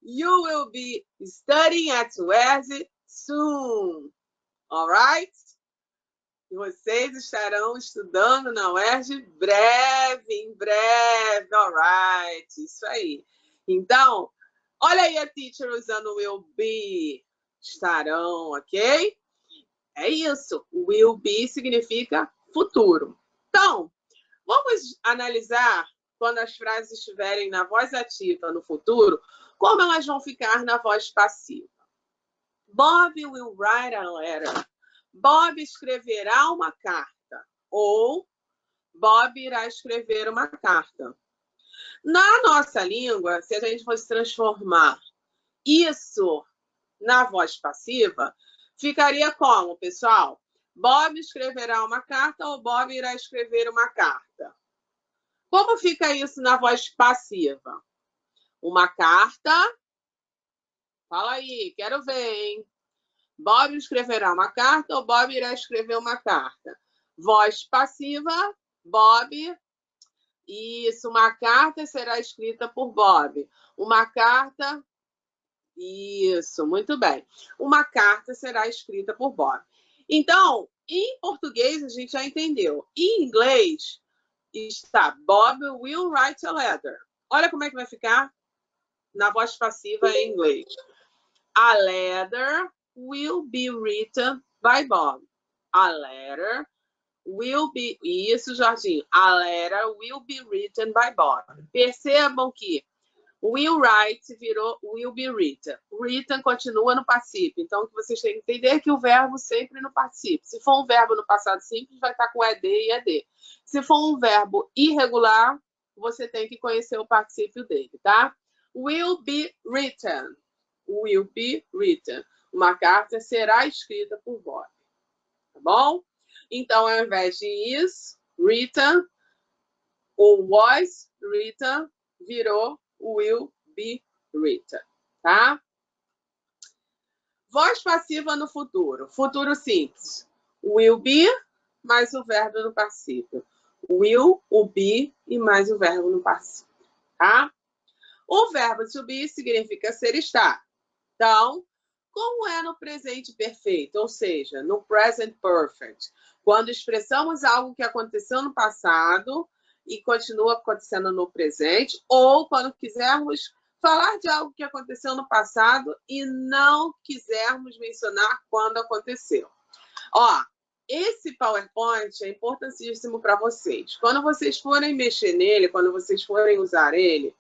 You will be studying at UERJ soon. Alright? Vocês estarão estudando na UERJ em breve, alright, isso aí. Então, olha aí a teacher usando will be, estarão, ok? É isso, will be significa futuro. Então, vamos analisar quando as frases estiverem na voz ativa no futuro, como elas vão ficar na voz passiva. Bob will write a letter. Bob escreverá uma carta. Ou Bob irá escrever uma carta. Na nossa língua, se a gente fosse transformar isso na voz passiva, ficaria como, pessoal? Bob escreverá uma carta ou Bob irá escrever uma carta? Como fica isso na voz passiva? Uma carta. Fala aí, quero ver, hein? Bob escreverá uma carta ou Bob irá escrever uma carta? Voz passiva, Bob. Isso, uma carta será escrita por Bob. Uma carta. Isso, muito bem. Uma carta será escrita por Bob. Então, em português a gente já entendeu. Em inglês está Bob will write a letter. Olha como é que vai ficar na voz passiva em inglês. A letter will be written by Bob. A letter will be... Isso, Jorginho. A letter will be written by Bob. Percebam que will write virou will be written. Written continua no particípio. Então, vocês têm que entender que o verbo sempre no particípio. Se for um verbo no passado simples, vai estar com ED e ED. Se for um verbo irregular, você tem que conhecer o particípio dele, tá? Will be written. Will be written. Uma carta será escrita por Bob. Tá bom? Então, ao invés de is written, ou was written, virou will be written. Tá? Voz passiva no futuro. Futuro simples. Will be mais o verbo no particípio. Will, o be e mais o verbo no particípio. Tá? O verbo to be significa ser, estar. Então, como é no presente perfeito, ou seja, no present perfect, quando expressamos algo que aconteceu no passado e continua acontecendo no presente, ou quando quisermos falar de algo que aconteceu no passado e não quisermos mencionar quando aconteceu. Ó, esse PowerPoint é importantíssimo para vocês. Quando vocês forem mexer nele, quando vocês forem usar ele,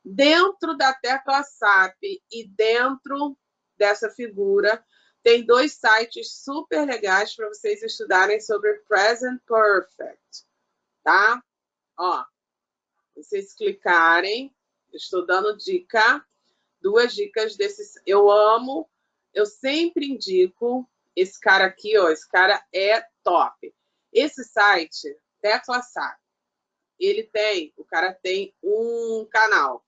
dentro da tecla SAP e dentro dessa figura, tem dois sites super legais para vocês estudarem sobre Present Perfect, tá? Ó, vocês clicarem, estou dando dica, duas dicas desses. Eu amo, eu sempre indico esse cara aqui, ó, esse cara é top. Esse site, tecla SAP, o cara tem um canal.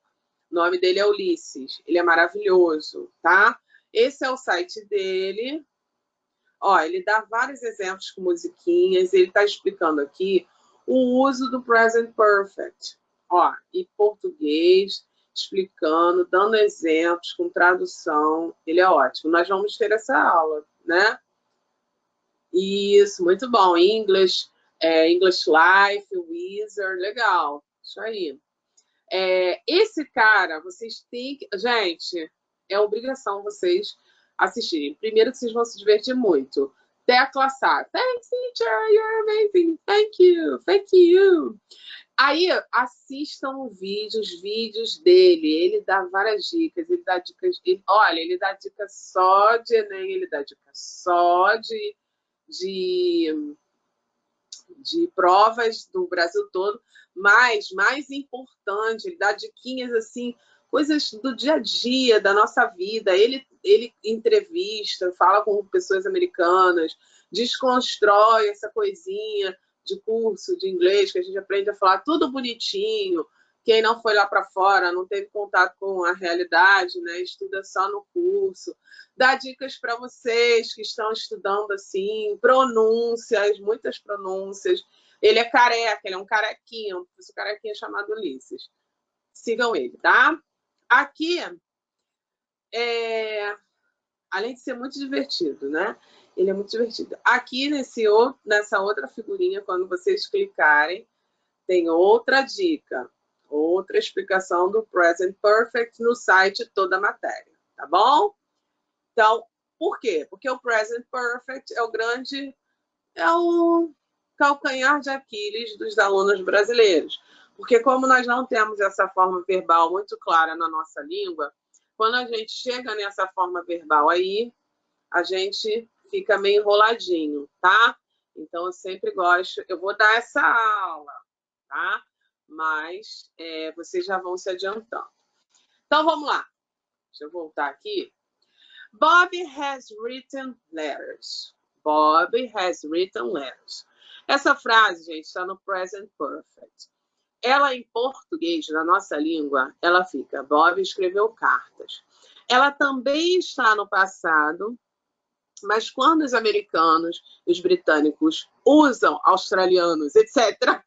O nome dele é Ulisses. Ele é maravilhoso, tá? Esse é o site dele. Ó, ele dá vários exemplos com musiquinhas. Ele está explicando aqui o uso do Present Perfect. Ó, em português, explicando, dando exemplos, com tradução. Ele é ótimo. Nós vamos ter essa aula, né? Isso, muito bom. English, English Life, Wizard, legal. Isso aí. Esse cara, vocês têm que... Gente, é obrigação vocês assistirem. Primeiro que vocês vão se divertir muito. Tecla Sá. Thanks, teacher, you're amazing. Thank you, thank you. Aí, assistam os vídeos dele. Ele dá várias dicas. Ele dá dicas... olha, ele dá dicas só de Enem, ele dá dicas só de provas do Brasil todo, mas, mais importante, ele dá diquinhas assim, coisas do dia a dia, da nossa vida. Ele entrevista, fala com pessoas americanas, desconstrói essa coisinha de curso de inglês, que a gente aprende a falar tudo bonitinho. Quem não foi lá para fora, não teve contato com a realidade, né? Estuda só no curso. Dá dicas para vocês que estão estudando assim, pronúncias, muitas pronúncias. Ele é careca, ele é um carequinha, um professor carequinha chamado Ulisses. Sigam ele, tá? Aqui, além de ser muito divertido, né? Ele é muito divertido. Aqui nessa outra figurinha, quando vocês clicarem, tem outra dica, outra explicação do Present Perfect no site toda a matéria, tá bom? Então, por quê? Porque o Present Perfect é o calcanhar de Aquiles dos alunos brasileiros. Porque como nós não temos essa forma verbal muito clara na nossa língua, quando a gente chega nessa forma verbal aí, a gente fica meio enroladinho, tá? Então, eu sempre gosto... Eu vou dar essa aula, tá? Mas vocês já vão se adiantando. Então, vamos lá. Deixa eu voltar aqui. Bob has written letters. Bob has written letters. Essa frase, gente, está no Present Perfect. Ela, em português, na nossa língua, ela fica: Bob escreveu cartas. Ela também está no passado, mas quando os americanos, os britânicos usam, australianos, etc.,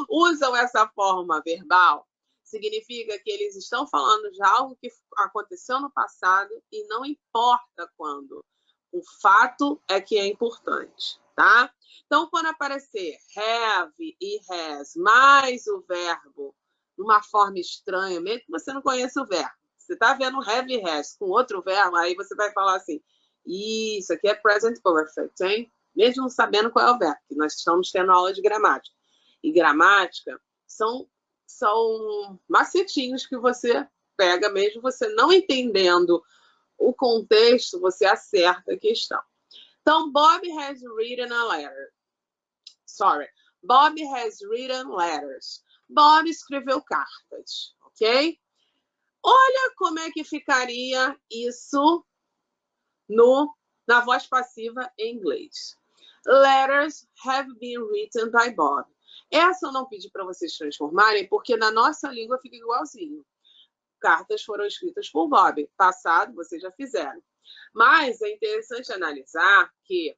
usam essa forma verbal, significa que eles estão falando de algo que aconteceu no passado e não importa quando. O fato é que é importante, tá? Então, quando aparecer have e has mais o verbo numa forma estranha, mesmo que você não conheça o verbo, você está vendo have e has com outro verbo, aí você vai falar assim: isso aqui é present perfect, hein? Mesmo não sabendo qual é o verbo, que nós estamos tendo aula de gramática. E gramática são macetinhos que você pega, mesmo você não entendendo o contexto, você acerta a questão. Então, Bob has written a letter. Sorry. Bob has written letters. Bob escreveu cartas, ok? Olha como é que ficaria isso na voz passiva em inglês. Letters have been written by Bob. Essa eu não pedi para vocês transformarem, porque na nossa língua fica igualzinho. Cartas foram escritas por Bob. Passado, vocês já fizeram. Mas é interessante analisar que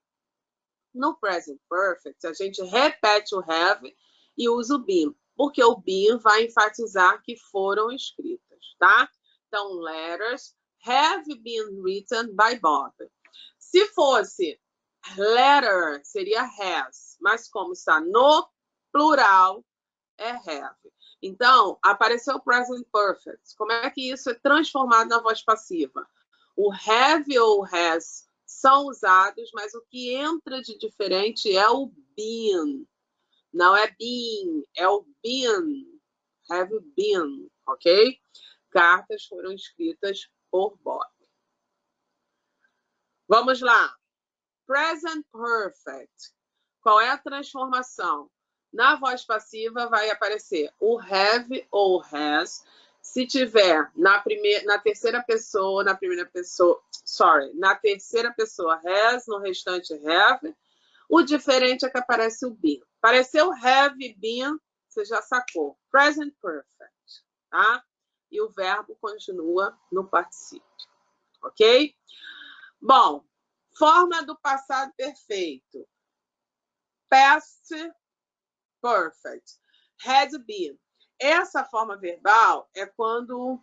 no Present Perfect a gente repete o have e usa o been, porque o been vai enfatizar que foram escritas, tá? Então, letters have been written by Bob. Se fosse letter, seria has, mas como está no plural, é have. Então, apareceu o Present Perfect. Como é que isso é transformado na voz passiva? O have ou has são usados, mas o que entra de diferente é o been. Não é been, é o been. Have been, ok? Cartas foram escritas por Bob. Vamos lá. Present Perfect. Qual é a transformação? Na voz passiva vai aparecer o have ou has. Se tiver na terceira pessoa, na terceira pessoa has, no restante have. O diferente é que aparece o been. Apareceu have been, você já sacou. Present Perfect, tá? E o verbo continua no particípio, ok? Bom, forma do passado perfeito. Past Perfect. Had been. Essa forma verbal é quando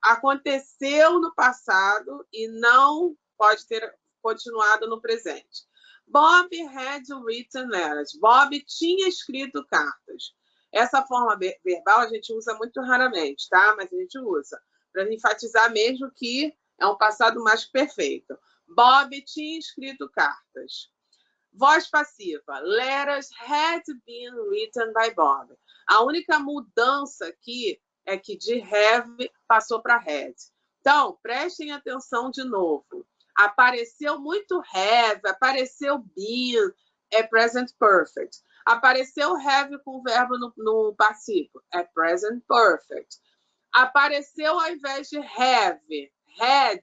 aconteceu no passado e não pode ter continuado no presente. Bob had written letters. Bob tinha escrito cartas. Essa forma verbal a gente usa muito raramente, tá? Mas a gente usa para enfatizar mesmo que é um passado mais que perfeito. Bob tinha escrito cartas. Voz passiva. Letters had been written by Bob. A única mudança aqui é que de have passou para had. Então, prestem atenção de novo. Apareceu muito have, apareceu been, é present perfect. Apareceu have com o verbo no passivo, é present perfect. Apareceu ao invés de have, had,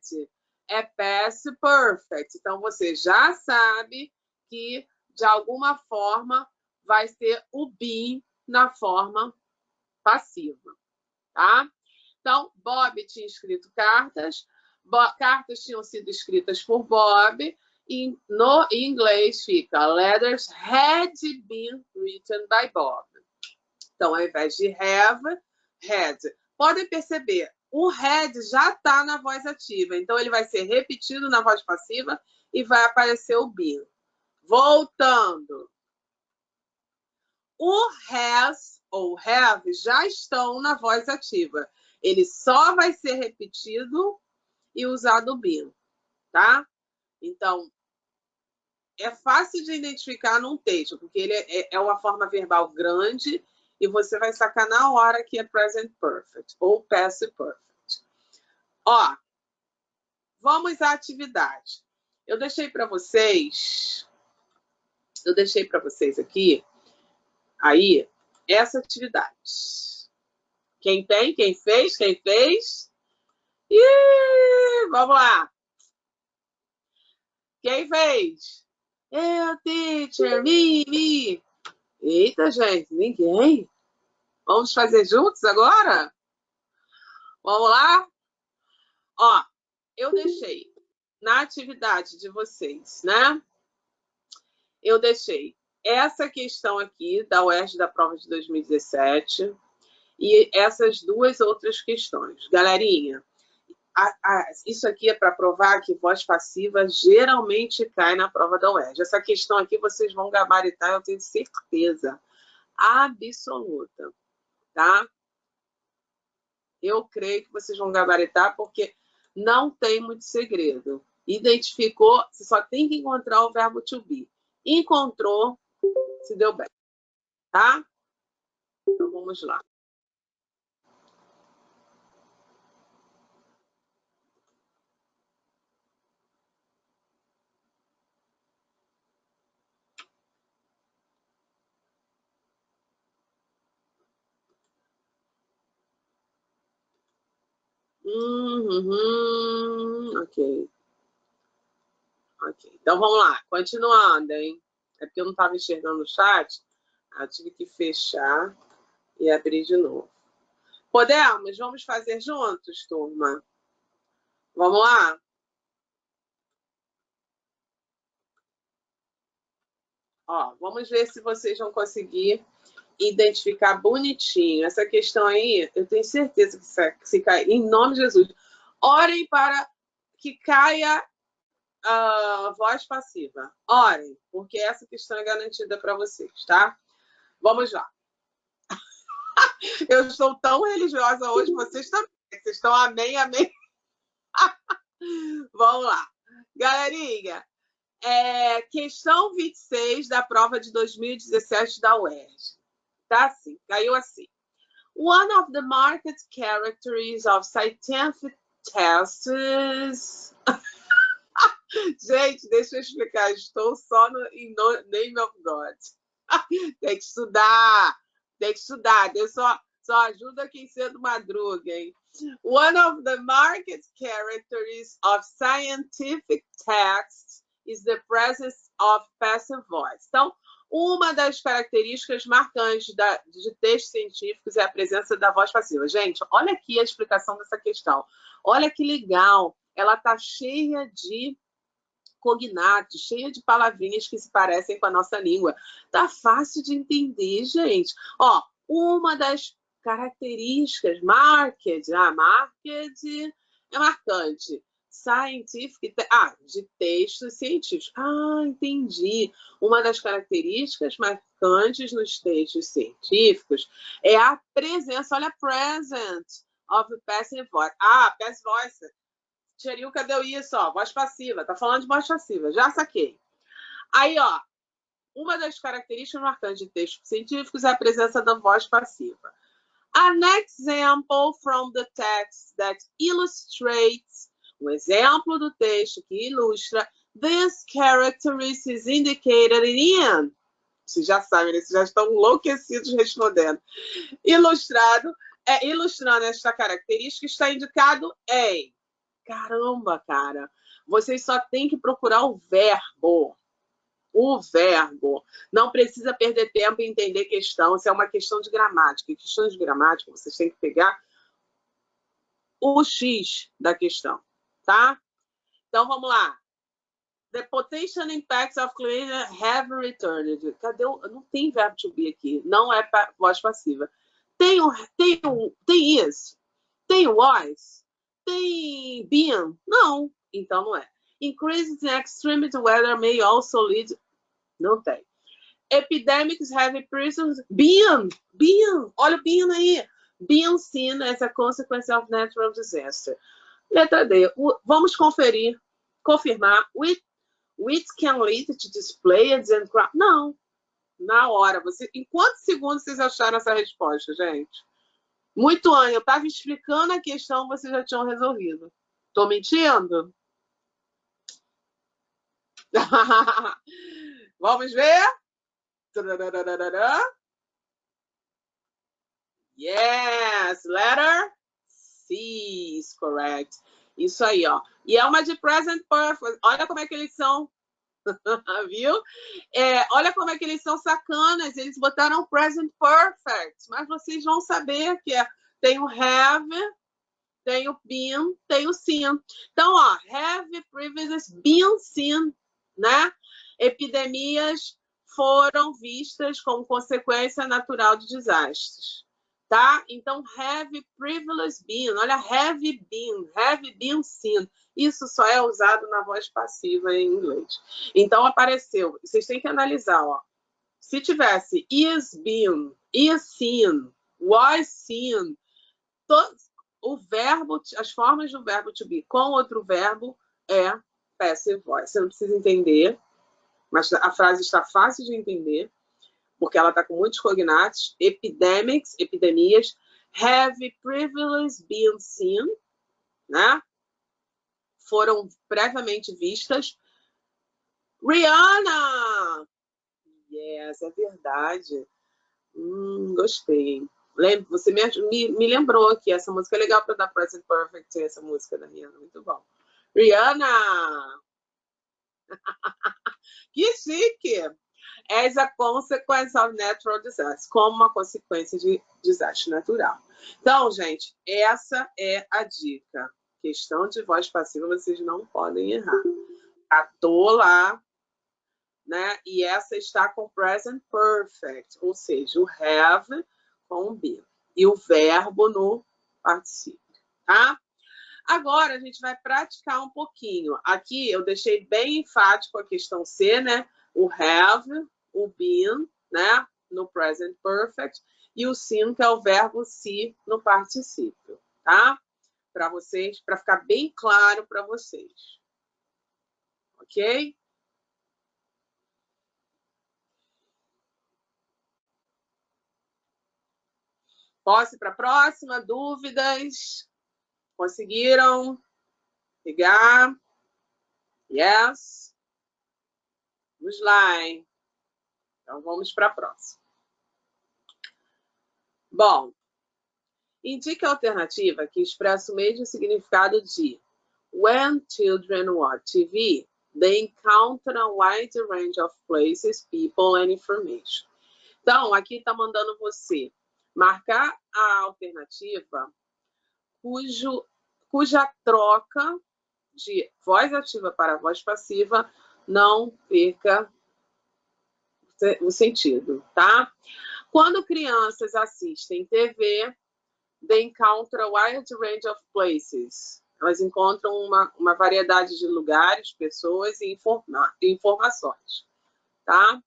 é past perfect. Então, você já sabe que, de alguma forma, vai ser o been na forma passiva, tá? Então, Bob tinha escrito cartas, cartas tinham sido escritas por Bob, e no inglês fica letters had been written by Bob. Então, ao invés de have, had. Podem perceber, o had já está na voz ativa, então ele vai ser repetido na voz passiva e vai aparecer o been. Voltando. O has ou have já estão na voz ativa. Ele só vai ser repetido e usado o been, tá? Então, é fácil de identificar num texto, porque ele é uma forma verbal grande e você vai sacar na hora que é present perfect ou past perfect. Ó, vamos à atividade. Eu deixei para vocês aqui, aí, essa atividade. Quem tem? Quem fez? Quem fez? Ih, vamos lá. Quem fez? Eu, teacher, me. Eita, gente, ninguém. Vamos fazer juntos agora? Vamos lá? Ó, eu deixei na atividade de vocês, né? Eu deixei essa questão aqui da UERJ da prova de 2017 e essas duas outras questões. Galerinha, isso aqui é para provar que voz passiva geralmente cai na prova da UERJ. Essa questão aqui vocês vão gabaritar, eu tenho certeza absoluta, tá? Eu creio que vocês vão gabaritar porque não tem muito segredo. Identificou, você só tem que encontrar o verbo to be. Encontrou, se deu bem, tá? Então vamos lá. Ok. Ok. Então vamos lá, continuando, hein? É porque eu não estava enxergando o chat, eu tive que fechar e abrir de novo. Podemos? Vamos fazer juntos, turma? Vamos lá? Ó, vamos ver se vocês vão conseguir identificar bonitinho. Essa questão aí, eu tenho certeza que se cair, em nome de Jesus, orem para que caia a voz passiva. Orem, porque essa questão é garantida para vocês, tá? Vamos lá. Eu estou tão religiosa hoje, vocês também. Vocês estão amém, amém. Vamos lá. Galerinha, questão 26 da prova de 2017 da UERJ. Tá assim, caiu assim. One of the market characteristics of scientific tests... Gente, deixa eu explicar. Estou só em Name of God. Tem que estudar. Tem que estudar. Deus só ajuda quem cedo madruga, hein? One of the market characteristics of scientific text is the presence of passive voice. Então, uma das características marcantes de textos científicos é a presença da voz passiva. Gente, olha aqui a explicação dessa questão. Olha que legal. Ela está cheia de cognatos, cheia de palavrinhas que se parecem com a nossa língua. Tá fácil de entender, gente. Ó, uma das características, market é marcante. Scientific, de textos científicos. Entendi. Uma das características marcantes nos textos científicos é a presença, olha, present of passive voice. Passive voice. Tcheriuca deu isso, ó, voz passiva. Tá falando de voz passiva, já saquei. Aí, ó, uma das características marcantes de textos científicos é a presença da voz passiva. An example from the text that illustrates, um exemplo do texto que ilustra this characteristics indicated in. Vocês já sabem, vocês já estão enlouquecidos respondendo. Ilustrando esta característica está indicado em. Caramba, cara. Vocês só têm que procurar o verbo. O verbo. Não precisa perder tempo em entender questão. Isso é uma questão de gramática. Em questões de gramática, vocês têm que pegar o X da questão, tá? Então, vamos lá. The potential impacts of cleaner have returned. Cadê o... Não tem verbo to be aqui. Não é voz passiva. Tem is. Tem was. Tem been. Não. Então, não é. Increases in extremity weather may also lead... Não tem. Epidemics have prisons... Been. Olha o been aí. Been seen as a consequence of natural disaster. Letra D. Vamos confirmar. Which can lead to displays and crowd. Não. Na hora. Em quantos segundos vocês acharam essa resposta, gente? Muito antes. Eu estava explicando a questão, vocês já tinham resolvido. Estou mentindo? Vamos ver? Yes, letter C is correct. Isso aí, ó. E é uma de present perfect. Olha como é que eles são. Viu? Olha como é que eles são sacanas. Eles botaram present perfect. Mas vocês vão saber que tem o have, tem o been, tem o seen. Então, ó, have previously been seen, né? Epidemias foram vistas como consequência natural de desastres. Tá? Então, have previously been. Olha, have been seen. Isso só é usado na voz passiva em inglês. Então, apareceu. Vocês têm que analisar, ó. Se tivesse is been, is seen, was seen, o verbo, as formas do verbo to be com outro verbo é passive voice. Você não precisa entender, mas a frase está fácil de entender, porque ela está com muitos cognatos. Epidemias, have previously been seen, né? Foram previamente vistas. Rihanna! Yes, é verdade. Gostei. Você me lembrou aqui, essa música é legal para dar Present Perfect, essa música da Rihanna, muito bom. Rihanna! Que chique! As a consequence of natural disaster, como uma consequência de desastre natural. Então, gente, essa é a dica. Questão de voz passiva, vocês não podem errar. Tô lá, né? E essa está com present perfect, ou seja, o have com o be. E o verbo no particípio, tá? Agora, a gente vai praticar um pouquinho. Aqui, eu deixei bem enfático a questão C, né? O have, o been, né? No present perfect. E o seen, que é o verbo se no particípio, tá? Para vocês, para ficar bem claro para vocês. Ok? Posso ir para a próxima? Dúvidas? Conseguiram pegar? Yes? Vamos lá, hein? Então, vamos para a próxima. Bom, indique a alternativa que expressa o mesmo significado de when children watch TV, they encounter a wide range of places, people and information. Então, aqui está mandando você marcar a alternativa cuja troca de voz ativa para voz passiva não perca o sentido, tá? Quando crianças assistem TV, they encounter a wide range of places. Elas encontram uma variedade de lugares, pessoas e informações, tá?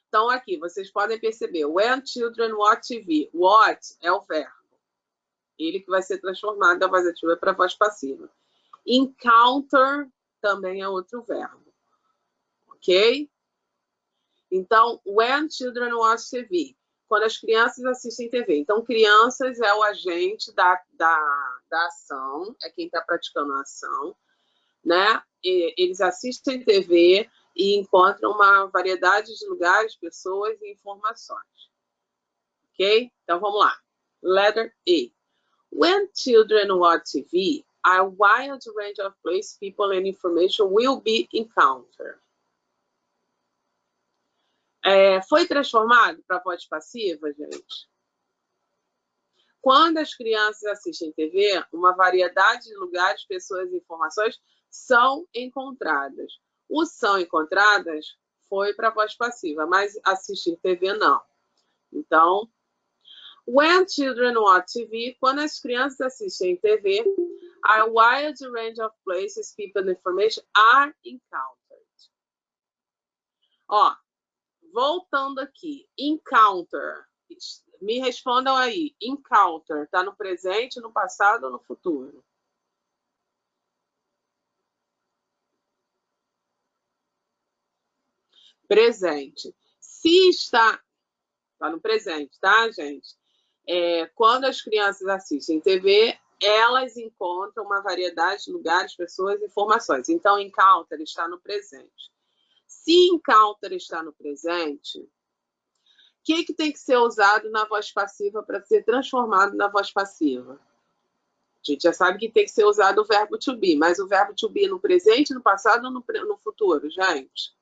Então, aqui, vocês podem perceber, when children watch TV, watch é o verbo. Ele que vai ser transformado da voz ativa para a voz passiva. Encounter também é outro verbo, ok? Então, when children watch TV, quando as crianças assistem TV. Então, crianças é o agente da ação, é quem está praticando a ação, né? E eles assistem TV e encontram uma variedade de lugares, pessoas e informações. Ok? Então, vamos lá. Letter A. When children watch TV, a wide range of places, people and information will be encountered. Foi transformado para voz passiva, gente? Quando as crianças assistem TV, uma variedade de lugares, pessoas e informações são encontradas. O são encontradas foi para voz passiva, mas assistir TV não. Então, when children watch TV, quando as crianças assistem TV, a wide range of places, people and information are encountered. Ó, voltando aqui, encounter. Me respondam aí, encounter, tá no presente, no passado ou no futuro? Presente. Se está no presente, tá, gente? Quando as crianças assistem TV, elas encontram uma variedade de lugares, pessoas e informações. Então, encounter está no presente. Se encounter está no presente, o que tem que ser usado na voz passiva para ser transformado na voz passiva? A gente já sabe que tem que ser usado o verbo to be, mas o verbo to be no presente, no passado ou no futuro, gente?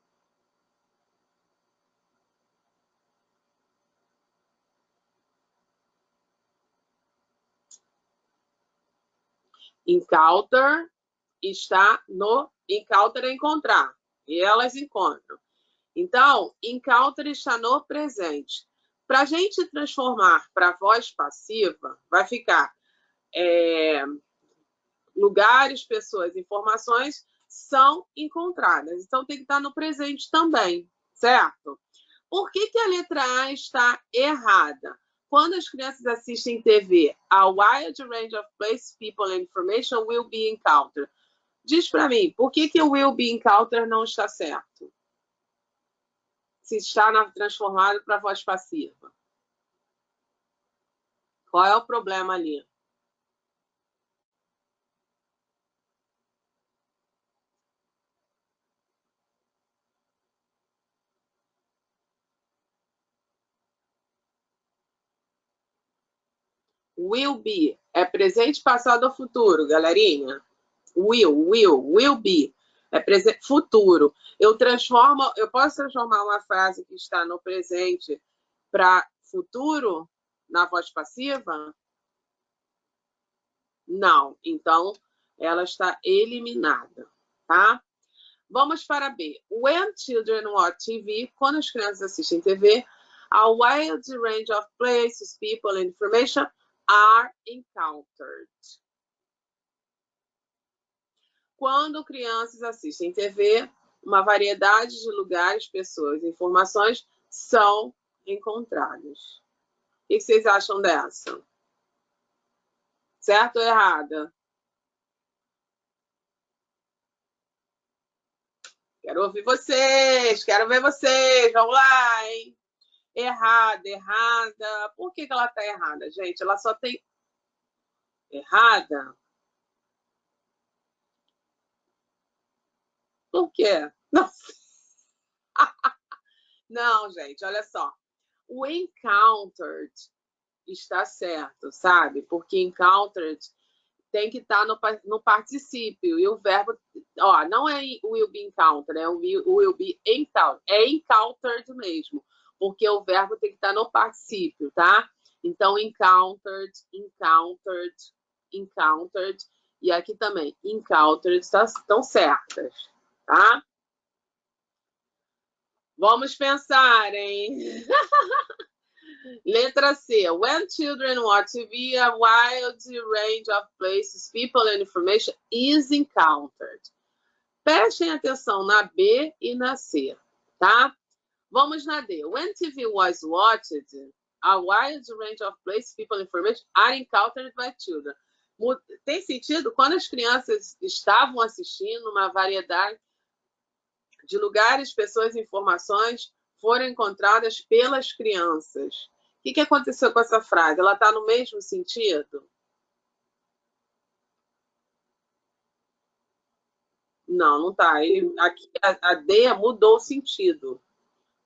Encounter está no... Encounter é encontrar. E elas encontram. Então, encounter está no presente. Para a gente transformar para voz passiva, vai ficar lugares, pessoas, informações são encontradas. Então, tem que estar no presente também, certo? Por que a letra A está errada? Quando as crianças assistem TV, a wide range of places, people and information will be encountered. Diz para mim, por que o will be encountered não está certo? Se está transformado para voz passiva. Qual é o problema ali? Will be é presente, passado ou futuro, galerinha? Will be é presente, futuro. Eu posso transformar uma frase que está no presente para futuro na voz passiva? Não. Então, ela está eliminada, tá? Vamos para B. When children watch TV, quando as crianças assistem TV, a wide range of places, people and information are encountered. Quando crianças assistem TV, uma variedade de lugares, pessoas e informações são encontradas. O que vocês acham dessa? Certo ou errada? Quero ouvir vocês, quero ver vocês. Vamos lá, hein? Errada. Por que ela está errada, gente? Ela só tem... Errada? Por quê? Não, não, gente, olha só. O encountered está certo, sabe? Porque encountered tem que estar no particípio. E o verbo... Ó, não é will be encountered, é will be encountered. É encountered mesmo. Porque o verbo tem que estar no particípio, tá? Então, encountered. E aqui também, encountered estão certas, tá? Vamos pensar, hein? Letra C. When children watch TV, a wide range of places, people and information is encountered. Prestem atenção na B e na C, tá? Vamos na D. When TV was watched, a wide range of places, people and information are encountered by children. Tem sentido? Quando as crianças estavam assistindo, uma variedade de lugares, pessoas e informações foram encontradas pelas crianças. O que aconteceu com essa frase? Ela está no mesmo sentido? Não, não está. Aqui a D mudou o sentido,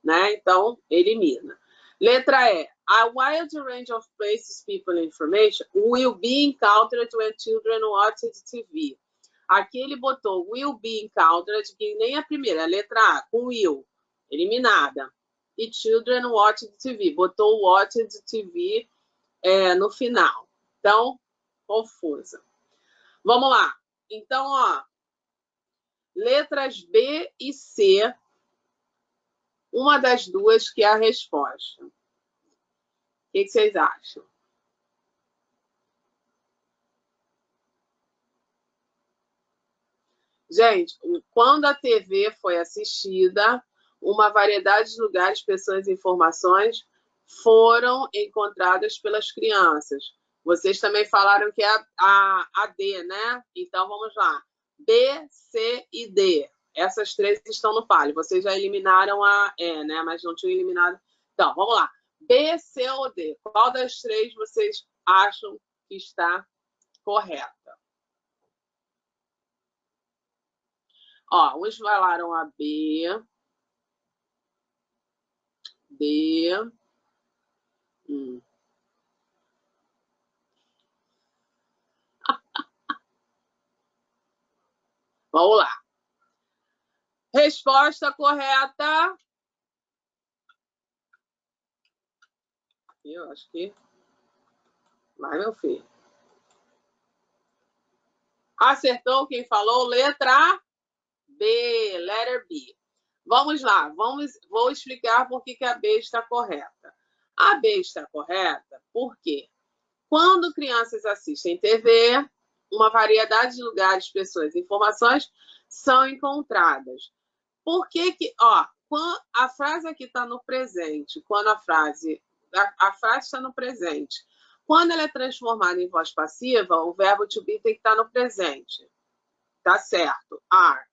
né? Então, elimina. Letra E. A wide range of places, people and information will be encountered when children watch TV. Aqui ele botou will be encountered, que nem a primeira, a letra A, com will, eliminada. E children watch TV, botou watch TV no final. Então, confusa. Vamos lá. Então, ó, letras B e C, uma das duas que é a resposta. O que vocês acham? Gente, quando a TV foi assistida, uma variedade de lugares, pessoas e informações foram encontradas pelas crianças. Vocês também falaram que é a D, né? Então, vamos lá. B, C e D. Essas três estão no palio. Vocês já eliminaram a E, né? Mas não tinham eliminado. Então, vamos lá. B, C ou D? Qual das três vocês acham que está correta? Ó, uns falaram a B, D. Vamos lá. Resposta correta. Eu acho que vai, meu filho. Acertou quem falou? Letra B, letter B. Vamos lá, vou explicar por que a B está correta. A B está correta porque quando crianças assistem TV, uma variedade de lugares, pessoas e informações são encontradas. Por que ó, a frase aqui está no presente, quando a frase está no presente. Quando ela é transformada em voz passiva, o verbo to be tem que estar no presente. Tá certo, are.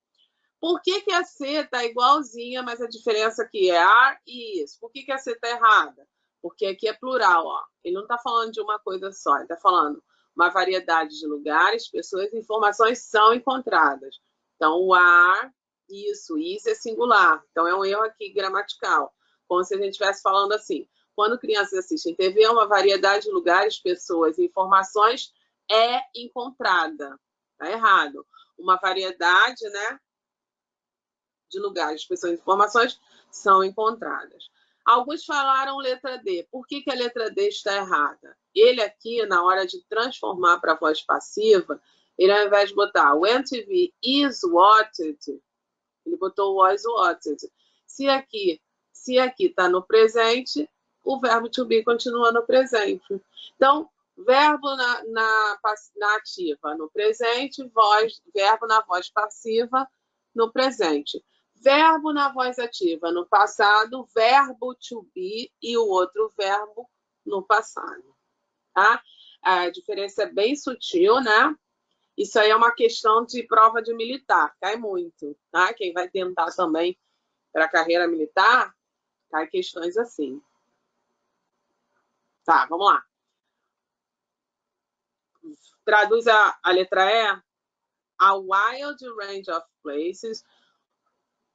Por que a C está igualzinha, mas a diferença aqui é are e is? Por que a C está errada? Porque aqui é plural, ó. Ele não está falando de uma coisa só, ele está falando uma variedade de lugares, pessoas e informações são encontradas. Então, o are, isso é singular. Então, é um erro aqui gramatical. Como se a gente estivesse falando assim. Quando crianças assistem TV, uma variedade de lugares, pessoas e informações é encontrada. Está errado. Uma variedade, né, de lugares, pessoas e informações são encontradas. Alguns falaram letra D. Por que a letra D está errada? Ele aqui, na hora de transformar para a voz passiva, ele ao invés de botar when TV is watched, ele botou was watched. Se aqui está no presente, o verbo to be continua no presente. Então, verbo na ativa no presente, verbo na voz passiva no presente. Verbo na voz ativa no passado, verbo to be e o outro verbo no passado. Tá? A diferença é bem sutil, né? Isso aí é uma questão de prova de militar, cai muito. Tá? Quem vai tentar também para a carreira militar, cai questões assim. Tá, vamos lá. Traduz a letra E. A wide range of places,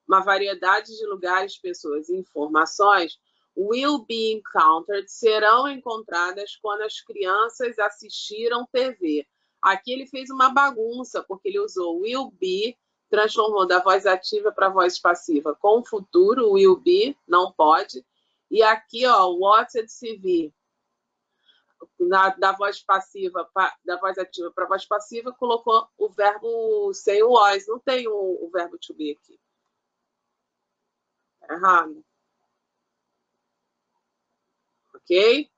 uma variedade de lugares, pessoas e informações, will be encountered, serão encontradas quando as crianças assistiram TV. Aqui ele fez uma bagunça, porque ele usou will be, transformou da voz ativa para a voz passiva com o futuro, will be, não pode. E aqui, ó, watched TV, da voz passiva, da voz ativa para a voz passiva, colocou o verbo sem o was, não tem o verbo to be aqui. Errado. ok?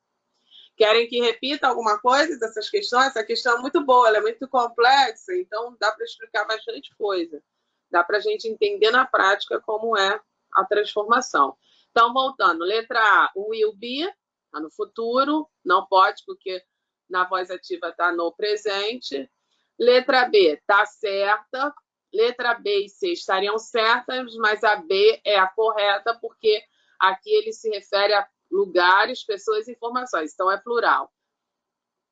Querem que repita alguma coisa dessas questões? Essa questão é muito boa, ela é muito complexa, então dá para explicar bastante coisa. Dá para a gente entender na prática como é a transformação. Então, voltando, letra A, o will be, está no futuro, não pode, porque na voz ativa está no presente. Letra B, está certa. Letra B e C estariam certas, mas a B é a correta, porque aqui ele se refere a lugares, pessoas e informações. Então, é plural.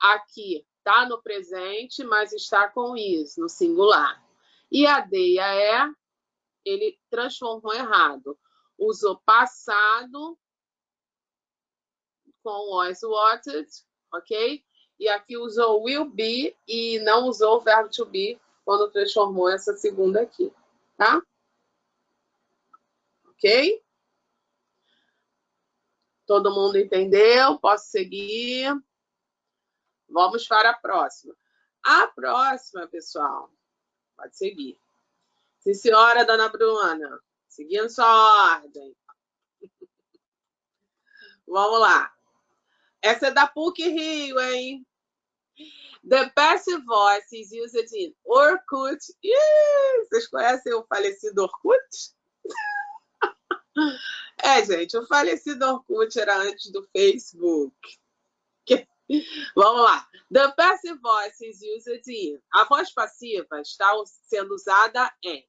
Aqui está no presente, mas está com is, no singular. E a D e a E, ele transformou errado. Usou passado com was wanted, ok? E aqui usou will be e não usou o verbo to be quando transformou essa segunda aqui, tá? Ok? Todo mundo entendeu? Posso seguir? Vamos para a próxima. A próxima, pessoal, pode seguir. Sim, senhora, dona Bruna, seguindo sua ordem. Vamos lá. Essa é da PUC-Rio, hein? The passive voice is used in Orkut. Vocês conhecem o falecido Orkut? Gente, o falecido Orkut era antes do Facebook. Vamos lá. The passive voice is used in. A voz passiva está sendo usada em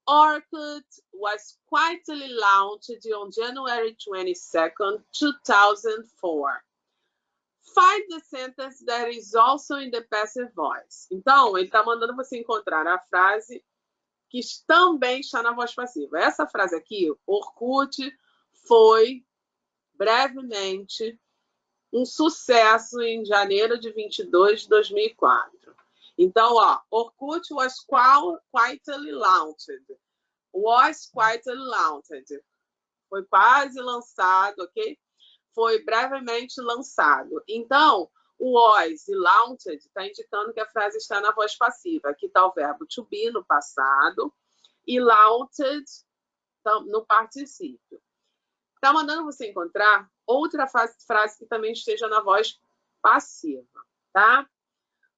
Orkut was quietly launched on January 22nd, 2004. Find the sentence that is also in the passive voice. Então, ele está mandando você encontrar a frase que também está na voz passiva. Essa frase aqui, Orkut foi brevemente um sucesso em janeiro de 22 de 2004. Então, ó, Orkut was quietly launched. Was quietly launched. Foi quase lançado, ok? Foi brevemente lançado. Então, o was e launched está indicando que a frase está na voz passiva. Aqui está o verbo to be no passado e launched no particípio. Está mandando você encontrar outra frase que também esteja na voz passiva, tá?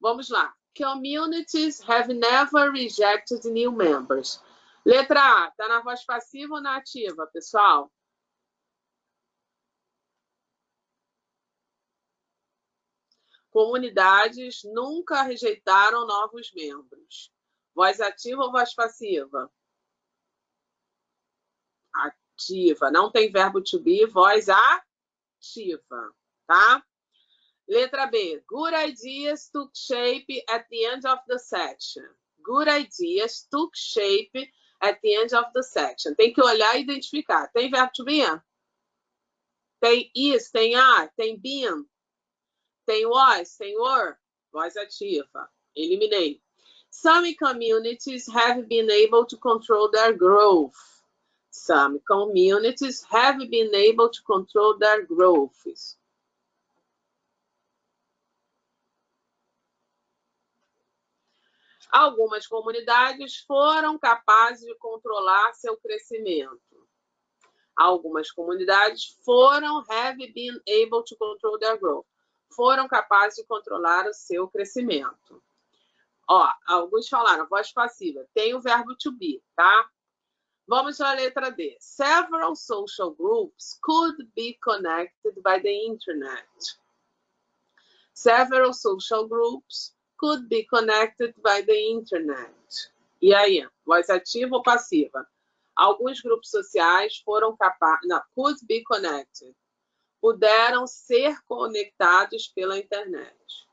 Vamos lá. Communities have never rejected new members. Letra A, está na voz passiva ou na ativa, pessoal? Comunidades nunca rejeitaram novos membros. Voz ativa ou voz passiva? Ativa. Não tem verbo to be, voz ativa, tá? Letra B. Good ideas took shape at the end of the section. Good ideas took shape at the end of the section. Tem que olhar e identificar. Tem verbo to be? Tem is, tem are, tem been, tem was, tem were. Voz ativa. Eliminei. Some communities have been able to control their growth. Some communities have been able to control their growth. Algumas comunidades foram capazes de controlar seu crescimento. Algumas comunidades have been able to control their growth. Foram capazes de controlar o seu crescimento. Ó, alguns falaram, voz passiva. Tem o verbo to be, tá? Vamos à letra D. Several social groups could be connected by the internet. Several social groups could be connected by the internet. E aí, voz ativa ou passiva? Alguns grupos sociais foram capazes... Não, could be connected. Puderam ser conectados pela internet.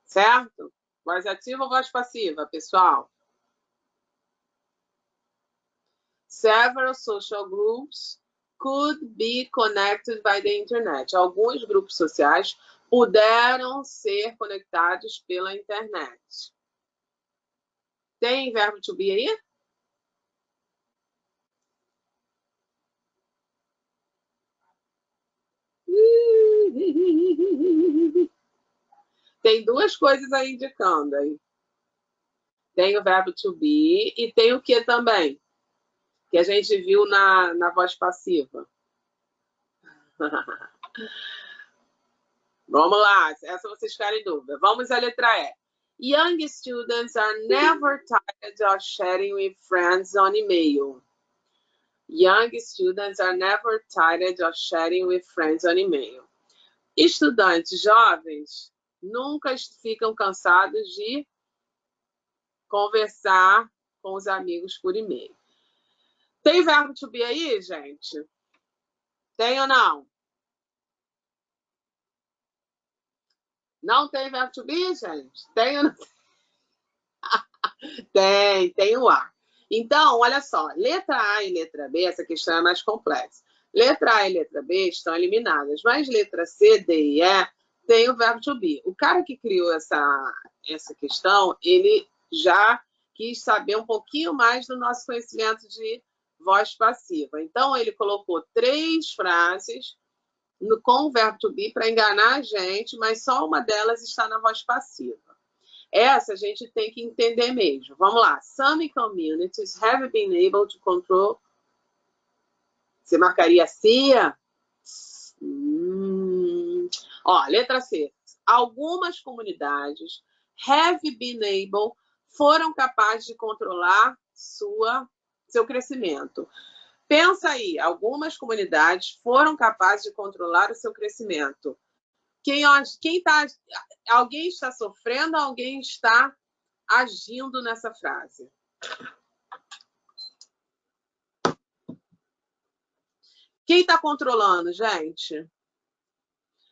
Certo? Voz ativa ou voz passiva, pessoal? Several social groups could be connected by the internet. Alguns grupos sociais puderam ser conectados pela internet. Tem verbo to be aí? Tem duas coisas aí indicando. Aí. Tem o verbo to be e tem o que também? Que a gente viu na voz passiva. Vamos lá, essa vocês ficarem em dúvida. Vamos à letra E. Young students are never tired of sharing with friends on email. Young students are never tired of sharing with friends on email. Estudantes jovens nunca ficam cansados de conversar com os amigos por e-mail. Tem verbo to be aí, gente? Tem ou não? Não tem verbo to be, gente? Tem ou não? Tem o A. Então, olha só, letra A e letra B, essa questão é mais complexa. Letra A e letra B estão eliminadas, mas letra C, D e E tem o verbo to be. O cara que criou essa questão, ele já quis saber um pouquinho mais do nosso conhecimento de voz passiva. Então, ele colocou 3 frases com o verbo to be para enganar a gente, mas só uma delas está na voz passiva. Essa a gente tem que entender mesmo. Vamos lá. Some communities have been able to control. Você marcaria C? Ó, letra C. Algumas comunidades have been able, foram capazes de controlar seu crescimento. Pensa aí, algumas comunidades foram capazes de controlar o seu crescimento. Alguém está sofrendo, alguém está agindo nessa frase. Quem está controlando, gente?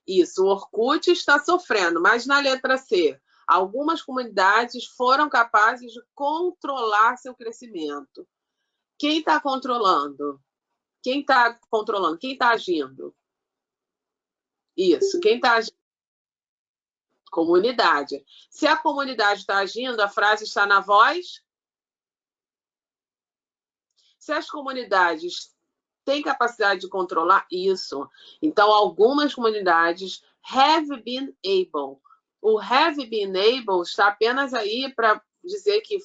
Isso, o Orkut está sofrendo, mas na letra C, algumas comunidades foram capazes de controlar seu crescimento. Quem está controlando? Quem está controlando? Quem está agindo? Isso, quem está agindo? Comunidade. Se a comunidade está agindo, a frase está na voz. Se as comunidades têm capacidade de controlar isso, então algumas comunidades have been able. O have been able está apenas aí para dizer que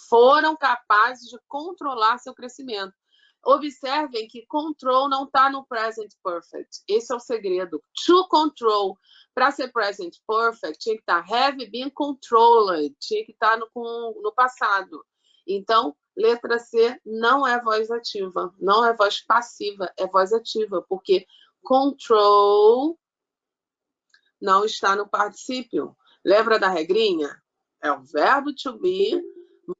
foram capazes de controlar seu crescimento. Observem que control não está no present perfect. Esse é o segredo. To control, para ser present perfect, tinha que estar have been controlled, tinha que estar no passado. Então, letra C não é voz ativa, não é voz passiva, é voz ativa, porque control não está no particípio. Lembra da regrinha? É o verbo to be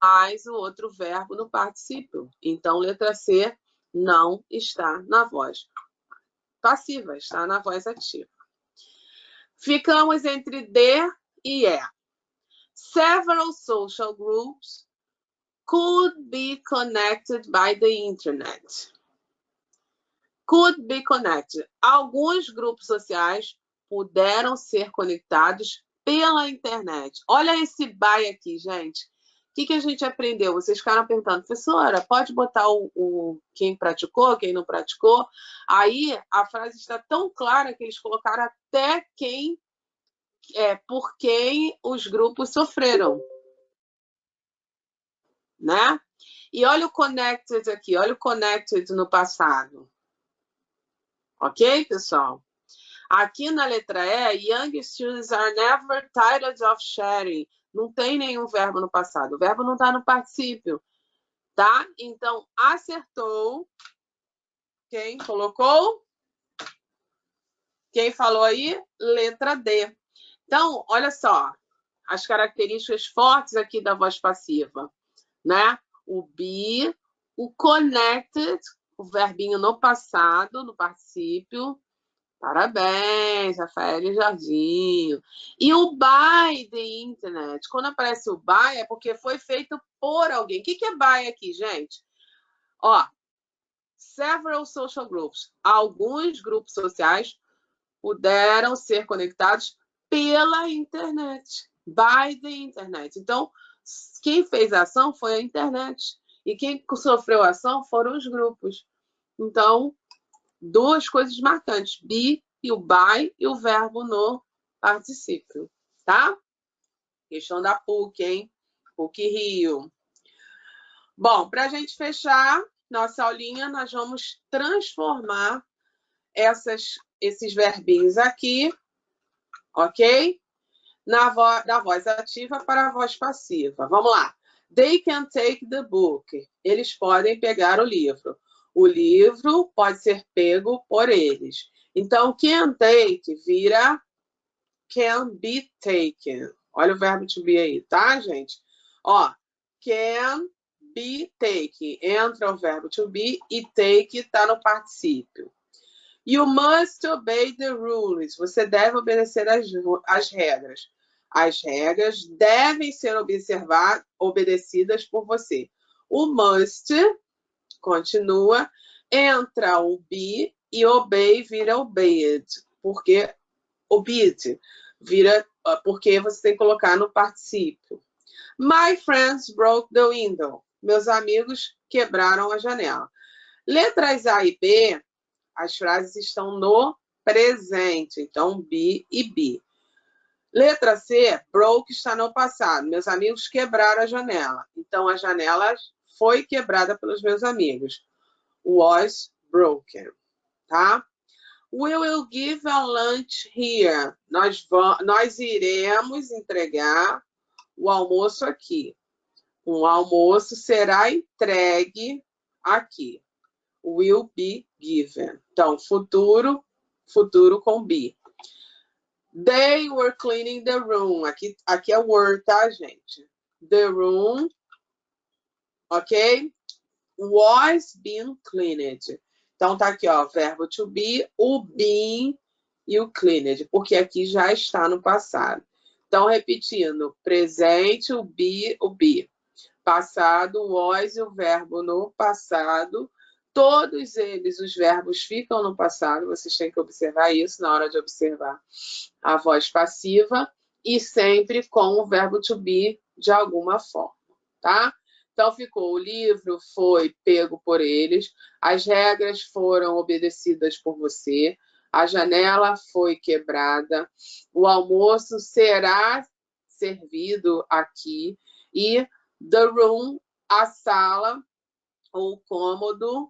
mais o outro verbo no particípio. Então, letra C não está na voz passiva, está na voz ativa. Ficamos entre D e E. Several social groups could be connected by the internet. Could be connected. Alguns grupos sociais puderam ser conectados pela internet. Olha esse by aqui, gente. O que a gente aprendeu? Vocês ficaram perguntando, professora, pode botar quem praticou, quem não praticou? Aí a frase está tão clara que eles colocaram até por quem os grupos sofreram. Né? E olha o connected aqui, olha o connected no passado. Ok, pessoal? Aqui na letra E, young students are never tired of sharing. Não tem nenhum verbo no passado. O verbo não está no particípio. Tá? Então, acertou. Quem colocou? Quem falou aí? Letra D. Então, olha só. As características fortes aqui da voz passiva. Né? O be, o connected, o verbinho no passado, no particípio. Parabéns, Rafael e Jardim. E o by the internet. Quando aparece o by é porque foi feito por alguém. O que é by aqui, gente? Ó, several social groups. Alguns grupos sociais puderam ser conectados pela internet. By the internet. Então, quem fez a ação foi a internet. E quem sofreu a ação foram os grupos. Então, 2 coisas marcantes, be e o by e o verbo no particípio, tá? Questão da PUC, hein? PUC Rio. Bom, para a gente fechar nossa aulinha, nós vamos transformar essas esses verbinhos aqui, ok? Da voz ativa para a voz passiva. Vamos lá. They can take the book. Eles podem pegar o livro. O livro pode ser pego por eles. Então, can take vira can be taken. Olha o verbo to be aí, tá, gente? Ó, can be taken. Entra o verbo to be e take está no particípio. You must obey the rules. Você deve obedecer as regras. As regras devem ser obedecidas por você. O must continua, entra o be e obey vira obeyed, porque obeyed vira porque você tem que colocar no particípio. My friends broke the window. Meus amigos quebraram a janela. Letras A e B, as frases estão no presente, então be e be. Letra C, broke está no passado. Meus amigos quebraram a janela. Então, a janela foi quebrada pelos meus amigos. Was broken, tá? We will give a lunch here. Nós iremos entregar o almoço aqui. Um almoço será entregue aqui. Will be given. Então, futuro com be. They were cleaning the room. Aqui é were, tá, gente? The room, ok? Was being cleaned. Então, tá aqui, ó, verbo to be, o being e o cleaned, porque aqui já está no passado. Então, repetindo, presente, o be. Passado, was e o verbo no passado. Todos eles, os verbos ficam no passado, vocês têm que observar isso na hora de observar a voz passiva e sempre com o verbo to be de alguma forma, tá? Então, ficou, o livro foi pego por eles, as regras foram obedecidas por você, a janela foi quebrada, o almoço será servido aqui e the room, a sala ou cômodo,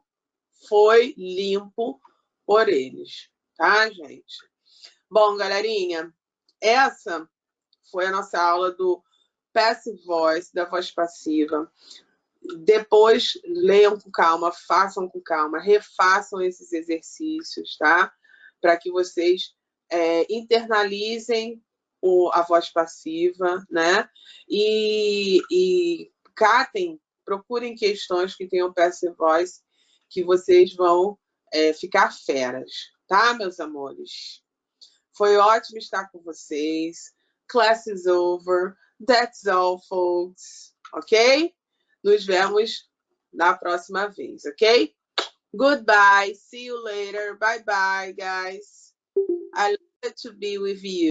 foi limpo por eles, tá, gente? Bom, galerinha, essa foi a nossa aula do Passive Voice, da voz passiva. Depois, leiam com calma, façam com calma, refaçam esses exercícios, tá? Para que vocês internalizem a voz passiva, né? E catem, procurem questões que tenham Passive Voice, que vocês vão ficar feras, tá, meus amores? Foi ótimo estar com vocês. Class is over. That's all, folks. Ok? Nos vemos na próxima vez, ok? Goodbye. See you later. Bye-bye, guys. I love to be with you.